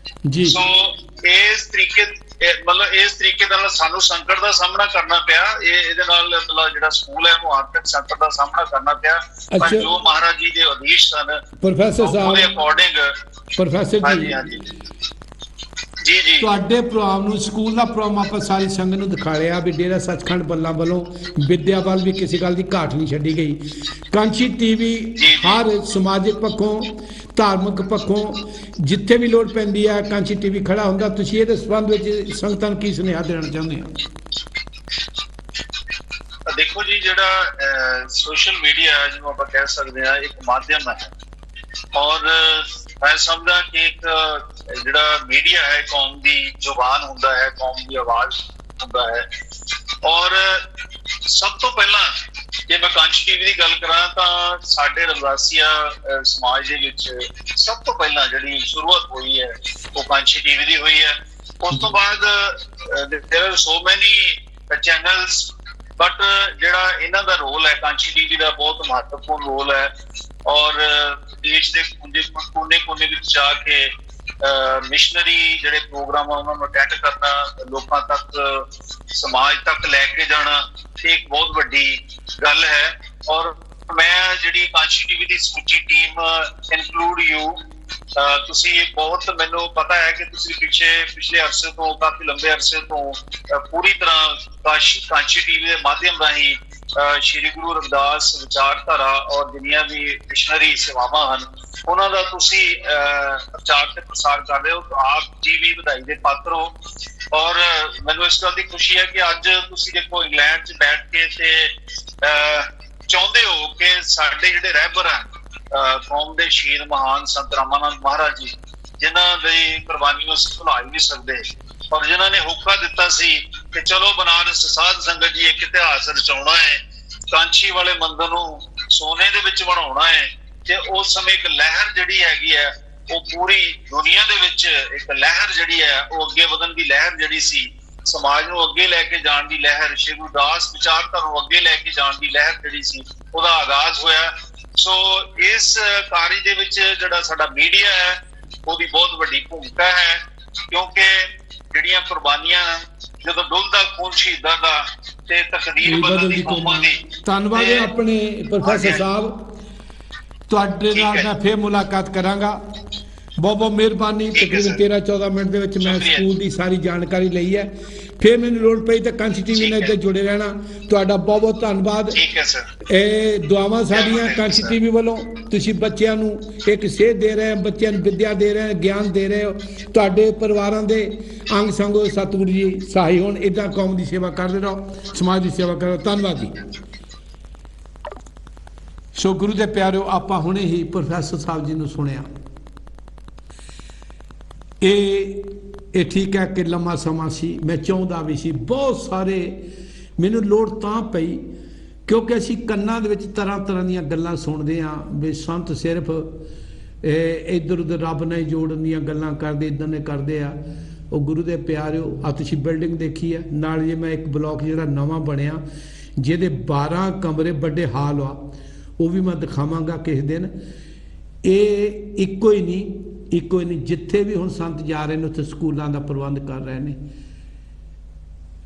ਜੀ। ਸੋ ਇਸ ਤਰੀਕੇ ਮਤਲਬ ਇਸ ਤਰੀਕੇ ਨਾਲ ਸਾਨੂੰ ਸੰਕਟ ਦਾ ਸਾਹਮਣਾ ਕਰਨਾ ਪਿਆ। ਇਹਦੇ ਨਾਲ ਮਤਲਬ ਜਿਹੜਾ ਸਕੂਲ ਹੈ ਉਹ ਆਰਥਿਕ ਸੰਕਟ ਦਾ ਸਾਹਮਣਾ ਕਰਨਾ ਪਿਆ, ਪਰ ਜੋ ਮਹਾਰਾਜ ਜੀ ਦੇ ਆਦੇਸ਼ ਸਨ ਪ੍ਰੋਫੈਸਰ ਸਾਹਿਬ ਉਹਦੇ ਅਕੋਰਡਿੰਗ। ਪ੍ਰੋਫੈਸਰ ਜੀ ਜੀ ਜੀ ਤੁਹਾਡੇ ਪ੍ਰੋਗਰਾਮ ਨੂੰ, ਸਕੂਲ ਦਾ ਪ੍ਰੋਗਰਾਮ ਆਪਾਂ ਸਾਰੀ ਸੰਗਤ ਨੂੰ ਦਿਖਾ ਲਿਆ ਵੀ ਡੇਰਾ ਸੱਚਖੰਡ ਬੱਲਾ ਵੱਲੋਂ ਵਿਦਿਆ ਵੱਲ ਵੀ ਕਿਸੇ ਗੱਲ ਦੀ ਘਾਟ ਨਹੀਂ ਛੱਡੀ ਗਈ। ਕਾਂਚੀ ਟੀਵੀ ਹਰ ਸਮਾਜਿਕ ਪੱਖੋਂ, ਧਾਰਮਿਕ ਪੱਖੋਂ ਜਿੱਥੇ ਵੀ ਲੋੜ ਪੈਂਦੀ ਹੈ ਕਾਂਚੀ ਟੀਵੀ ਖੜਾ ਹੁੰਦਾ। ਤੁਸੀਂ ਇਹਦੇ ਸੰਬੰਧ ਵਿੱਚ ਸੰਗਤਾਂ ਨੂੰ ਕੀ ਸੁਨੇਹਾ ਦੇਣਾ ਚਾਹੁੰਦੇ ਹੋ? ਦੇਖੋ ਜੀ, ਜਿਹੜਾ ਸੋਸ਼ਲ ਮੀਡੀਆ ਜਿਹਨੂੰ ਆਪਾਂ ਕਹਿ ਸਕਦੇ ਹਾਂ ਇੱਕ ਮਾਧਿਅਮ ਹੈ, ਔਰ ਮੈਂ ਸਮਝਦਾ ਕਿ ਇੱਕ ਜਿਹੜਾ ਮੀਡੀਆ ਹੈ ਕੌਮ ਦੀ ਜ਼ੁਬਾਨ ਹੁੰਦਾ ਹੈ, ਕੌਮ ਦੀ ਆਵਾਜ਼ ਹੁੰਦਾ ਹੈ। ਔਰ ਸਭ ਤੋਂ ਪਹਿਲਾਂ ਜੇ ਮੈਂ ਕਾਂਚੀ ਟੀਵੀ ਦੀ ਗੱਲ ਕਰਾਂ ਤਾਂ ਸਾਡੇ ਰਮਦਾਸੀਆ ਸਮਾਜ ਦੇ ਵਿੱਚ ਸਭ ਤੋਂ ਪਹਿਲਾਂ ਜਿਹੜੀ ਸ਼ੁਰੂਆਤ ਹੋਈ ਹੈ ਉਹ ਕਾਂਚੀ ਟੀਵੀ ਦੀ ਹੋਈ ਹੈ। ਉਸ ਤੋਂ ਬਾਅਦ there are so many channels, but ਜਿਹੜਾ ਇਹਨਾਂ ਦਾ ਰੋਲ ਹੈ ਕਾਂਚੀ ਟੀਵੀ ਦਾ ਬਹੁਤ ਮਹੱਤਵਪੂਰਨ ਰੋਲ ਹੈ। ਔਰ ਦੇਸ਼ ਦੇ ਕੋਨੇ ਵਿੱਚ ਜਾ ਕੇ ਮਿਸ਼ਨਰੀ ਜਿਹੜੇ ਪ੍ਰੋਗਰਾਮ ਆ ਉਹਨਾਂ ਨੂੰ ਅਟੈਂਡ ਕਰਨਾ, ਲੋਕਾਂ ਤੱਕ, ਸਮਾਜ ਤੱਕ ਲੈ ਕੇ ਜਾਣਾ, ਇਹ ਇੱਕ ਬਹੁਤ ਵੱਡੀ ਗੱਲ ਹੈ। ਔਰ ਮੈਂ ਜਿਹੜੀ ਕਾਂਚੀ ਟੀਵੀ ਦੀ ਸਮੁੱਚੀ ਟੀਮ ਇਨਕਲੂਡ ਯੂ, ਤੁਸੀਂ ਬਹੁਤ, ਮੈਨੂੰ ਪਤਾ ਹੈ ਕਿ ਤੁਸੀਂ ਪਿਛਲੇ ਅਰਸੇ ਤੋਂ, ਕਾਫੀ ਲੰਬੇ ਅਰਸੇ ਤੋਂ ਪੂਰੀ ਤਰ੍ਹਾਂ ਕਾਂਚੀ ਟੀਵੀ ਦੇ ਮਾਧਿਅਮ ਰਾਹੀਂ ਸ਼੍ਰੀ ਗੁਰੂ ਰਵਿਦਾਸ ਵਿਚਾਰਧਾਰਾ ਔਰ ਜਿੰਨੀਆਂ ਵੀ ਮਿਸ਼ਨਰੀ ਸੇਵਾਵਾਂ ਹਨ ਉਹਨਾਂ ਦਾ ਤੁਸੀਂ ਪ੍ਰਚਾਰ ਤੇ ਪ੍ਰਸਾਰ ਕਰ ਰਹੇ ਹੋ। ਆਪ ਜੀ ਵੀ ਵਧਾਈ ਦੇ ਪਾਤਰ ਹੋ। ਔਰ ਮੈਨੂੰ ਇਸ ਗੱਲ ਦੀ ਖੁਸ਼ੀ ਹੈ ਕਿ ਅੱਜ ਤੁਸੀਂ ਦੇਖੋ ਇੰਗਲੈਂਡ 'ਚ ਬੈਠ ਕੇ ਤੇ ਚਾਹੁੰਦੇ ਹੋ ਕਿ ਸਾਡੇ ਜਿਹੜੇ ਰਹਿਬਰ ਹਨ ਕੌਮ ਦੇ ਸ਼ਹੀਦ ਮਹਾਨ ਸੰਤ ਰਾਮਾਨੰਦ ਮਹਾਰਾਜ ਜੀ, ਜਿਨ੍ਹਾਂ ਦੀ ਕੁਰਬਾਨੀ ਨੂੰ ਅਸੀਂ ਭੁਲਾ ਹੀ ਨਹੀਂ ਸਕਦੇ, ਔਰ ਜਿਨ੍ਹਾਂ ਨੇ ਹੋਕਾ ਦਿੱਤਾ ਸੀ ਕਿ ਚਲੋ ਬਨਾਰਸ ਸਾਧ ਸੰਗਤ ਜੀ ਇੱਕ ਇਤਿਹਾਸ ਰਚਾਉਣਾ ਹੈ, ਕਾਂਚੀ ਵਾਲੇ ਮੰਦਿਰ ਨੂੰ ਸੋਨੇ ਦੇ ਵਿੱਚ ਬਣਾਉਣਾ ਹੈ। ਤੇ ਉਸ ਸਮੇਂ ਇੱਕ ਲਹਿਰ ਜਿਹੜੀ ਹੈਗੀ ਹੈ ਉਹ ਪੂਰੀ ਦੁਨੀਆ ਦੇ ਵਿੱਚ ਇੱਕ ਲਹਿਰ ਜਿਹੜੀ ਹੈ ਉਹ ਅੱਗੇ ਵਧਣ ਦੀ ਲਹਿਰ ਜਿਹੜੀ ਸੀ, ਸਮਾਜ ਨੂੰ ਅੱਗੇ ਲੈ ਕੇ ਜਾਣ ਦੀ ਲਹਿਰ, ਸ਼੍ਰੀ ਗੁਰਦਾਸ ਵਿਚਾਰਧਾਰਾ ਨੂੰ ਅੱਗੇ ਲੈ ਕੇ ਜਾਣ ਦੀ ਲਹਿਰ ਜਿਹੜੀ ਸੀ ਉਹਦਾ ਆਗਾਜ਼ ਹੋਇਆ। ਸੋ ਇਸ ਕਾਰਜ ਦੇ ਵਿੱਚ ਜਿਹੜਾ ਸਾਡਾ ਮੀਡੀਆ ਹੈ ਉਹਦੀ ਬਹੁਤ ਵੱਡੀ ਭੂਮਿਕਾ ਹੈ, ਕਿਉਂਕਿ ਜਿਹੜੀਆਂ ਕੁਰਬਾਨੀਆਂ ਜਦੋਂ ਡੁੱਲਦਾ ਖੂਨ ਸ਼ਹੀਦਾਂ ਦਾ ਤੇ ਤਕਦੀਰ ਬਦਲਦੀ ਕੌਮਾਂ ਦੀ। ਧੰਨਵਾਦ ਆਪਣੇ ਪ੍ਰੋਫੈਸਰ ਸਾਹਿਬ, ਤੁਹਾਡੇ ਨਾਲ ਮੈਂ ਫਿਰ ਮੁਲਾਕਾਤ ਕਰਾਂਗਾ। ਬਹੁਤ ਬਹੁਤ ਮਿਹਰਬਾਨੀ। ਤਕਰੀਬਨ 13-14 ਮਿੰਟ ਦੇ ਵਿੱਚ ਮੈਂ ਸਕੂਲ ਦੀ ਸਾਰੀ ਜਾਣਕਾਰੀ ਲਈ ਹੈ। ਫਿਰ ਮੈਨੂੰ ਲੋੜ ਪਈ ਤਾਂ ਕਾਂਚੀ ਟੀਵੀ ਨਾਲ ਇੱਥੇ ਜੁੜੇ ਰਹਿਣਾ। ਤੁਹਾਡਾ ਬਹੁਤ ਬਹੁਤ ਧੰਨਵਾਦ। ਇਹ ਦੁਆਵਾਂ ਸਾਡੀਆਂ ਕਾਂਚੀ ਟੀਵੀ ਵੱਲੋਂ, ਤੁਸੀਂ ਬੱਚਿਆਂ ਨੂੰ ਇੱਕ ਸੇਧ ਦੇ ਰਹੇ ਹੋ, ਬੱਚਿਆਂ ਨੂੰ ਵਿੱਦਿਆ ਦੇ ਰਹੇ ਹੋ, ਗਿਆਨ ਦੇ ਰਹੇ ਹੋ। ਤੁਹਾਡੇ ਪਰਿਵਾਰਾਂ ਦੇ ਅੰਗ ਸੰਗ ਸਤਿਗੁਰੂ ਜੀ ਸਹਾਈ ਹੋਣ। ਇੱਦਾਂ ਕੌਮ ਦੀ ਸੇਵਾ ਕਰਦੇ ਰਹੋ, ਸਮਾਜ ਦੀ ਸੇਵਾ ਕਰੋ। ਧੰਨਵਾਦ ਜੀ। ਸੋ ਗੁਰੂ ਦੇ ਪਿਆਰਿਓ, ਆਪਾਂ ਹੁਣੇ ਹੀ ਪ੍ਰੋਫੈਸਰ ਸਾਹਿਬ ਜੀ ਨੂੰ ਸੁਣਿਆ। ਇਹ ਠੀਕ ਹੈ ਕਿ ਲੰਮਾ ਸਮਾਂ ਸੀ, ਮੈਂ ਚਾਹੁੰਦਾ ਵੀ ਸੀ, ਬਹੁਤ ਸਾਰੇ ਮੈਨੂੰ ਲੋੜ ਤਾਂ ਪਈ ਕਿਉਂਕਿ ਅਸੀਂ ਕੰਨਾਂ ਦੇ ਵਿੱਚ ਤਰ੍ਹਾਂ ਤਰ੍ਹਾਂ ਦੀਆਂ ਗੱਲਾਂ ਸੁਣਦੇ ਹਾਂ ਵੀ ਸੰਤ ਸਿਰਫ ਇੱਧਰ ਉੱਧਰ ਰੱਬ ਨਾਲ ਜੋੜਨ ਦੀਆਂ ਗੱਲਾਂ ਕਰਦੇ, ਇੱਦਾਂ ਨੇ ਕਰਦੇ ਆ। ਉਹ ਗੁਰੂ ਦੇ ਪਿਆਰਿਓ, ਆ ਤੁਸੀਂ ਬਿਲਡਿੰਗ ਦੇਖੀ ਆ, ਨਾਲ ਜੇ ਮੈਂ ਇੱਕ ਬਲਾਕ ਜਿਹੜਾ ਨਵਾਂ ਬਣਿਆ ਜਿਹਦੇ 12 ਕਮਰੇ ਵੱਡੇ ਹਾਲ ਆ, ਉਹ ਵੀ ਮੈਂ ਦਿਖਾਵਾਂਗਾ ਕਿਸੇ ਦਿਨ। ਇਹ ਇੱਕੋ ਹੀ ਨਹੀਂ, ਜਿੱਥੇ ਵੀ ਹੁਣ ਸੰਤ ਜਾ ਰਹੇ ਨੇ ਉੱਥੇ ਸਕੂਲਾਂ ਦਾ ਪ੍ਰਬੰਧ ਕਰ ਰਹੇ ਨੇ।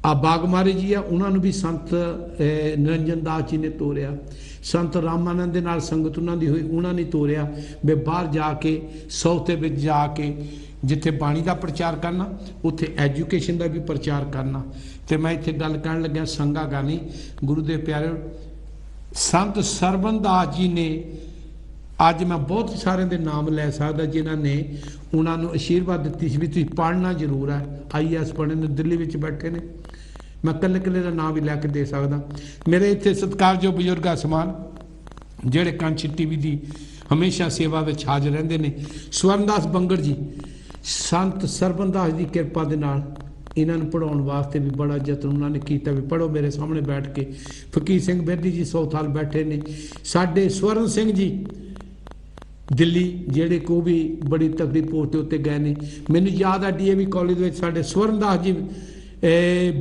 ਆ ਬਾਗਮਾਰੀ ਜੀ ਆ, ਉਹਨਾਂ ਨੂੰ ਵੀ ਸੰਤ ਨਿਰੰਜਨ ਦਾਸ ਜੀ ਨੇ ਤੋਰਿਆ। ਸੰਤ ਰਾਮਾਨੰਦ ਦੇ ਨਾਲ ਸੰਗਤ ਉਹਨਾਂ ਦੀ ਹੋਈ, ਉਹਨਾਂ ਨੇ ਤੋਰਿਆ ਵੀ ਬਾਹਰ ਜਾ ਕੇ ਸਾਊਥ ਦੇ ਵਿੱਚ ਜਾ ਕੇ ਜਿੱਥੇ ਬਾਣੀ ਦਾ ਪ੍ਰਚਾਰ ਕਰਨਾ, ਉੱਥੇ ਐਜੂਕੇਸ਼ਨ ਦਾ ਵੀ ਪ੍ਰਚਾਰ ਕਰਨਾ। ਤੇ ਮੈਂ ਇੱਥੇ ਗੱਲ ਕਰਨ ਲੱਗਿਆ ਸੰਗਾ ਗਾਨੀ, ਗੁਰੂ ਦੇ ਪਿਆਰੇ ਸੰਤ ਸਰਵਣ ਦਾਸ ਜੀ ਨੇ, ਅੱਜ ਮੈਂ ਬਹੁਤ ਸਾਰਿਆਂ ਦੇ ਨਾਮ ਲੈ ਸਕਦਾ ਜਿਨ੍ਹਾਂ ਨੇ ਉਹਨਾਂ ਨੂੰ ਅਸ਼ੀਰਵਾਦ ਦਿੱਤੀ ਸੀ ਵੀ ਤੁਸੀਂ ਪੜ੍ਹਨਾ ਜ਼ਰੂਰ ਹੈ। IAS ਪੜ੍ਹਨ ਨੂੰ ਦਿੱਲੀ ਵਿੱਚ ਬੈਠੇ ਨੇ, ਮੈਂ ਇਕੱਲੇ ਦਾ ਨਾਮ ਵੀ ਲੈ ਕੇ ਦੇ ਸਕਦਾ। ਮੇਰੇ ਇੱਥੇ ਸਤਿਕਾਰਯੋਗ ਬਜ਼ੁਰਗ ਸਮਾਨ ਜਿਹੜੇ ਕਾਂਚੀ ਟੀਵੀ ਦੀ ਹਮੇਸ਼ਾ ਸੇਵਾ ਵਿੱਚ ਹਾਜ਼ਰ ਰਹਿੰਦੇ ਨੇ, ਸਵਰਨਦਾਸ ਬੰਗੜ ਜੀ, संत सरबनदास की किरपा दे नाल इन्हां नूं पढ़ाउण वास्ते भी बड़ा यतन उन्होंने किया भी पढ़ो मेरे सामने बैठ के। फकीर सिंह बेदी जी सौथाल बैठे ने, साडे स्वर्ण सिंह जी दिल्ली जेड़े को भी बड़ी तगड़ी पोस्ट उत्ते गए ने। मैनूं याद आ DAV कॉलेज में साडे स्वर्णदास जी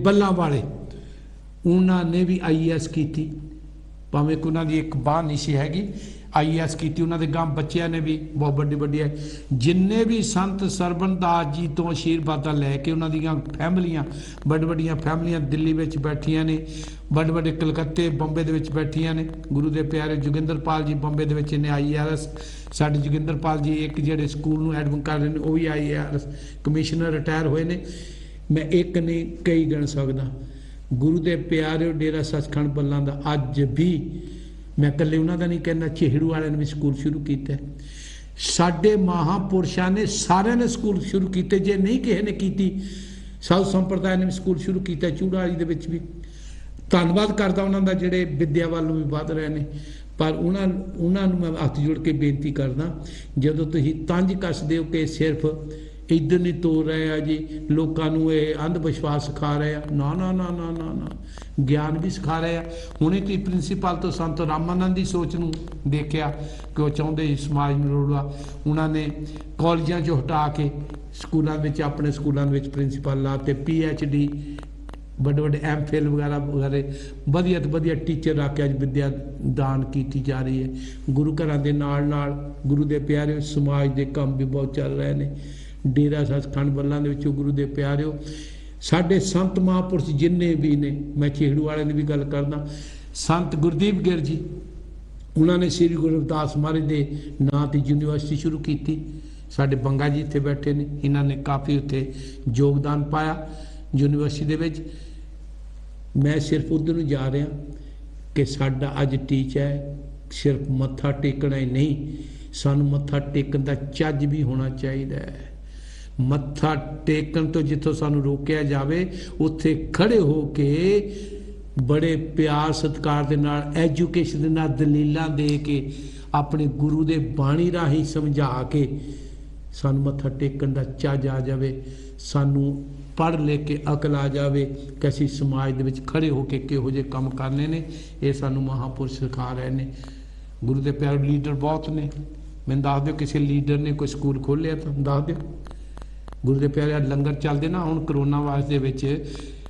बल्लां वाले उन्होंने भी IAS की, भावें कि उन्होंने एक बाह नहीं सी हैगी, IAS की। उन्होंने गांव बच्चों ने भी बहुत बड़ी बड़ी है, जिन्ने भी संत सरबनदास जी तो आशीर्वाद लैके उन्होंने फैमिलियां बड़ी बड़िया फैमिलियां दिल्ली में बैठिया ने, बड़े बड़े कलकत्ते बंबे दे विच बैठिया ने। गुरु दे प्यारे जोगिंदरपाल जी बंबे दे विच ने IAS, साडे जोगिंदरपाल जी एक जेडे स्कूल नूं एडमिन कर रहे हैं वो भी IAS कमिश्नर रिटायर हुए ने। मैं एक नहीं कई गण सकदा। गुरु दे प्यारे डेरा सचखंड बल्लां दा अज भी मैं कल्ले उन्होंने नहीं कहना, छेड़ू वाले ने भी स्कूल शुरू किया। साडे महापुरुषों ने सारे ने स्कूल शुरू किए, जे नहीं किसी ने की साधु संप्रदाय ने भी स्कूल शुरू किया। चूड़ाली दे विच भी धन्नवाद करता उन्होंने जेडे विद्या वालों भी वध रहे हैं, पर उन्होंने मैं हथ जोड़ के बेनती करदा, जदों तुसीं तंज कसदे हो कि सिर्फ इधर नहीं तोड़ रहे हैं जी, लोगों को ये अंध विश्वास सिखा रहे हैं, ना ना ना ना ना ना ज्ञान भी सिखा रहे हैं। हुणे तो प्रिंसीपल तो संत रामानंद की सोच नूं देखिया कि वो चाहते समाज में लोड़ा, उन्होंने कॉलेजों चो हटा के स्कूलों में अपने स्कूलों में प्रिंसीपल लाते, PhD बड़े बड़े MPhil वगैरह वगैरह वधिया तो वधिया टीचर रख के अज विद्या दान की जा रही है। गुरु घरां दे नाल नाल गुरु दे प्यारे समाज के काम भी बहुत चल रहे हैं। डेरा सचखंड बल्लां दे विचों गुरु दे प्यारिओ साडे संत महापुरुष जिन्ने भी ने, मैं छेड़ू वाले की भी गल करदा, संत गुरदीप गिर जी उन्होंने श्री गुरु रविदास महाराज के नां ते यूनिवर्सिटी शुरू की। साडे बंगा जी इत्थे बैठे ने, इन्होंने काफ़ी उत्थे योगदान पाया यूनिवर्सिटी दे विच। मैं सिर्फ उधर नूं जा रहा कि साडा अज टीचा है सिर्फ मत्था टेकना ही नहीं, सानूं मत्था टेकन दा चज भी होना चाहिए है। मत्था टेकन तो जिथों सानू रोकया जाए उत्थे खड़े हो के बड़े प्यार सत्कार दे नाल एजुकेशन दे नाल दलीलां दे के अपने गुरु दे बाणी राही समझा के सानू मत्था टेकन दा चज आ जाए, सानू पढ़ ले के अकल आ जाए कि असीं समाज दे विच खड़े हो के किहो जिहे काम करने ने। ये सानू महापुरुष सिखा रहे ने। गुरु दे प्यारे लीडर बहुत ने, मैनूं दस दिओ किसी लीडर ने कोई स्कूल खोलिया तो दस दिओ। गुरु के प्यारे लंगर चलते ना, हुण करोना वास्ते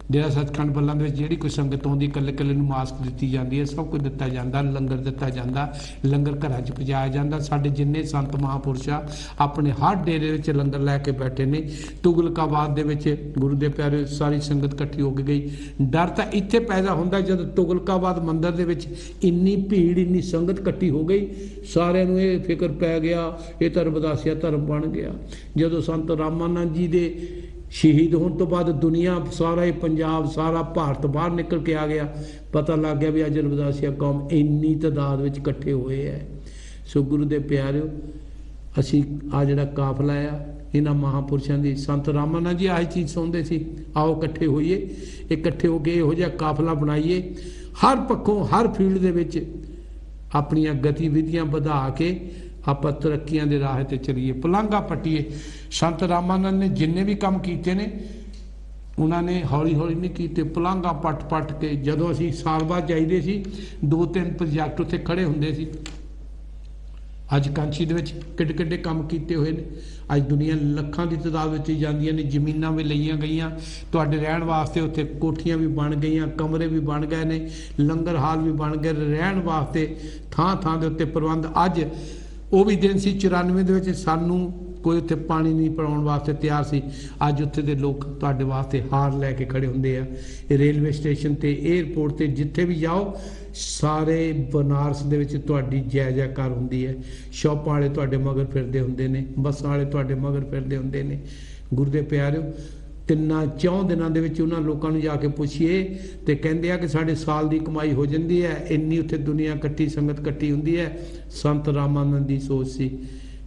डेरा सचखंड बल्लां दे विच जिहड़ी कोई संगत आउंदी कल्ले कल्ले नूं मास्क दित्ती जाती है, सब कुछ दिता जाता, लंगर दिता जाता, लंगर घरां च पहुँचाया जाता। साडे जिन्ने संत महापुरुष आ अपने हर डेरे विच लंगर लैके बैठे ने। तुगलकाबाद दे विच गुरु दे प्यारे सारी संगत इकट्ठी हो के गई। डर तां इत्थे पैदा हुंदा जद तुगलकाबाद मंदिर दे विच इन्नी भीड़ इन्नी संगत इकट्ठी हो गई, सारिਆਂ ਨੂੰ ਇਹ ਫਿਕਰ पै गया ये तो रविदासिया धर्म बन गया। जदों संत रामानंद जी दे शहीद होने तो बाद दुनिया सारा ही पंजाब सारा भारत बाहर निकल के आ गया, पता लग गया भी अज रविदासिया कौम इन्नी तादाद में इकट्ठे हुए है। सो गुरु दे प्यारिओ असी आ जिहड़ा काफला आ इन्हां महापुरुषों की, संत रामानंद जी आही चीज़ सुनते सी, आओ इकट्ठे होइए, इकट्ठे होके इहो जिहा काफला बनाइए, हर पक्षों हर फील्ड दे विच अपनियां गतिविधियां वधा के ਆਪਾਂ ਤਰੱਕੀਆਂ ਦੇ ਰਾਹ ਤੇ ਚਲੀਏ, ਪਲਾਂਘਾਂ ਪੱਟੀਏ। संत रामानंद ने जिन्ने भी काम किए ने उन्होंने हौली हौली नहीं किए, पलांघां पट पट के जदों असीं साल बाद जाइदे सी 2-3 प्रोजैक्ट उत्थे खड़े हुंदे सी। अज कांची दे विच किड्डे किड्डे काम किए हुए ने। अज दुनिया लखां की तादाद में जांदियां ने, जमीनां भी लईआं गईआं, तुहाडे रहण वास्ते उत्थे कोठियां भी बन गईआं, कमरे भी बन गए ने, लंगर हाल भी बन गए, रहण वास्ते थां थां दे उत्ते प्रबंध। अज वो भी दिन सी 94 दे विच सानू कोई उत्थे पानी नहीं पिलाउण वास्ते तैयार सी, अज उत्थे दे लोग तुहाडे वास्ते हार लैके खड़े हुंदे आ। रेलवे स्टेशन ते एयरपोर्ट ते जिथे भी जाओ सारे बनारस दे विच तुहाडी जय जयकार हुंदी है। शॉपां वाले तुहाडे मगर फिरदे हुंदे ने, बसां वाले तुहाडे मगर फिरदे हुंदे ने। गुरु दे प्यारिओ 3-4 दिनों के उन्होंने लोगों को जाके पूछिए तो कहते हैं कि साढ़े साल की कमाई हो जाती है, इन्नी उत्थे दुनिया इकट्ठी संगत इकट्ठी होंगी है। संत रामानंद की सोच सी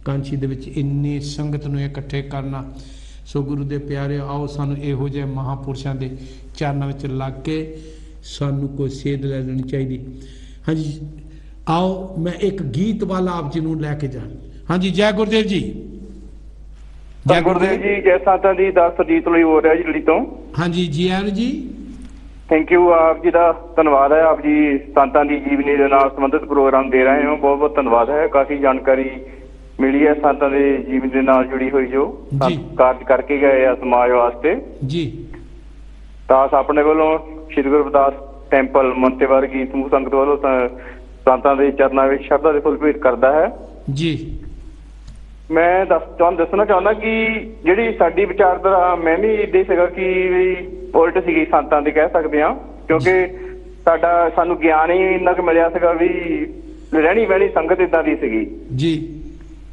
कांची दे विच इन्नी संगत नूं इकट्ठे करना। सो गुरु दे प्यारे आओ सानू इहो जिहे महापुरुषों के चरणों में लग के सानू कोई सेध लै लेनी चाहिए। हाँ जी आओ मैं एक गीत वाला आप जी नूं लैके जा। हाँ जी जय गुरुदेव जी। ਜੈ ਗੁਰਦੇਵ ਜੀ, ਜੈ ਸੰਤਾਂ ਦੀ ਦਾਸ ਸਰਜੀਤ ਲਈ ਹੋ ਰਿਹਾ ਜੀ ਦਿੱਲੀ ਤੋਂ। ਹਾਂਜੀ ਜੀ ਆਇਆਂ ਜੀ। ਥੈਂਕ ਯੂ, ਆਪ ਜੀ ਦਾ ਧੰਨਵਾਦ ਹੈ। ਆਪ ਜੀ ਸੰਤਾਂ ਦੀ ਜੀਵਨੀ ਦੇ ਨਾਲ ਸੰਬੰਧਿਤ ਪ੍ਰੋਗਰਾਮ ਦੇ ਰਹੇ ਹੋ, ਬਹੁਤ ਬਹੁਤ ਧੰਨਵਾਦ ਹੈ। ਕਾਫੀ ਜਾਣਕਾਰੀ ਮਿਲੀ ਹੈ ਸੰਤਾਂ ਦੇ ਜੀਵਨ ਦੇ ਨਾਲ ਜੁੜੀ ਹੋਈ, ਜੋ ਕਾਰਜ ਕਰਕੇ ਗਏ ਆ ਸਮਾਜ ਵਾਸਤੇ ਜੀ। ਦਾਸ ਆਪਣੇ ਵੱਲੋਂ ਸ਼੍ਰੀ ਗੁਰੂ ਰਵਿਦਾਸ ਟੈਂਪਲ ਮੰਤੇਵਾਰ ਗੀਤ ਸਮੂਹ ਸੰਗਤ ਵੱਲੋਂ ਸੰਤਾਂ ਦੇ ਚਰਨਾਂ ਵਿੱਚ ਸ਼ਰਧਾ ਦੇ ਫੁੱਲ ਭੇਟ ਕਰਦਾ ਹੈ ਜੀ। ਮੈਂ ਤੁਹਾਨੂੰ ਦੱਸਣਾ ਚਾਹੁੰਦਾ ਕਿ ਜਿਹੜੀ ਸਾਡੀ ਵਿਚਾਰਧਾਰਾ, ਮੈਂ ਵੀ ਦੇ ਸੀਗਾ ਕਿ ਉਲਟ ਸੀਗੀ ਸੰਤਾਂ ਦੀ, ਕਹਿ ਸਕਦੇ ਹਾਂ, ਕਿਉਂਕਿ ਸਾਨੂੰ ਗਿਆਨ ਹੀ ਇੰਨਾ ਕੁ ਮਿਲਿਆ ਸੀਗਾ ਵੀ ਰਹਿਣੀ ਬਹਿਣੀ ਸੰਗਤ ਇਦਾਂ ਦੀ ਸੀਗੀ ਜੀ।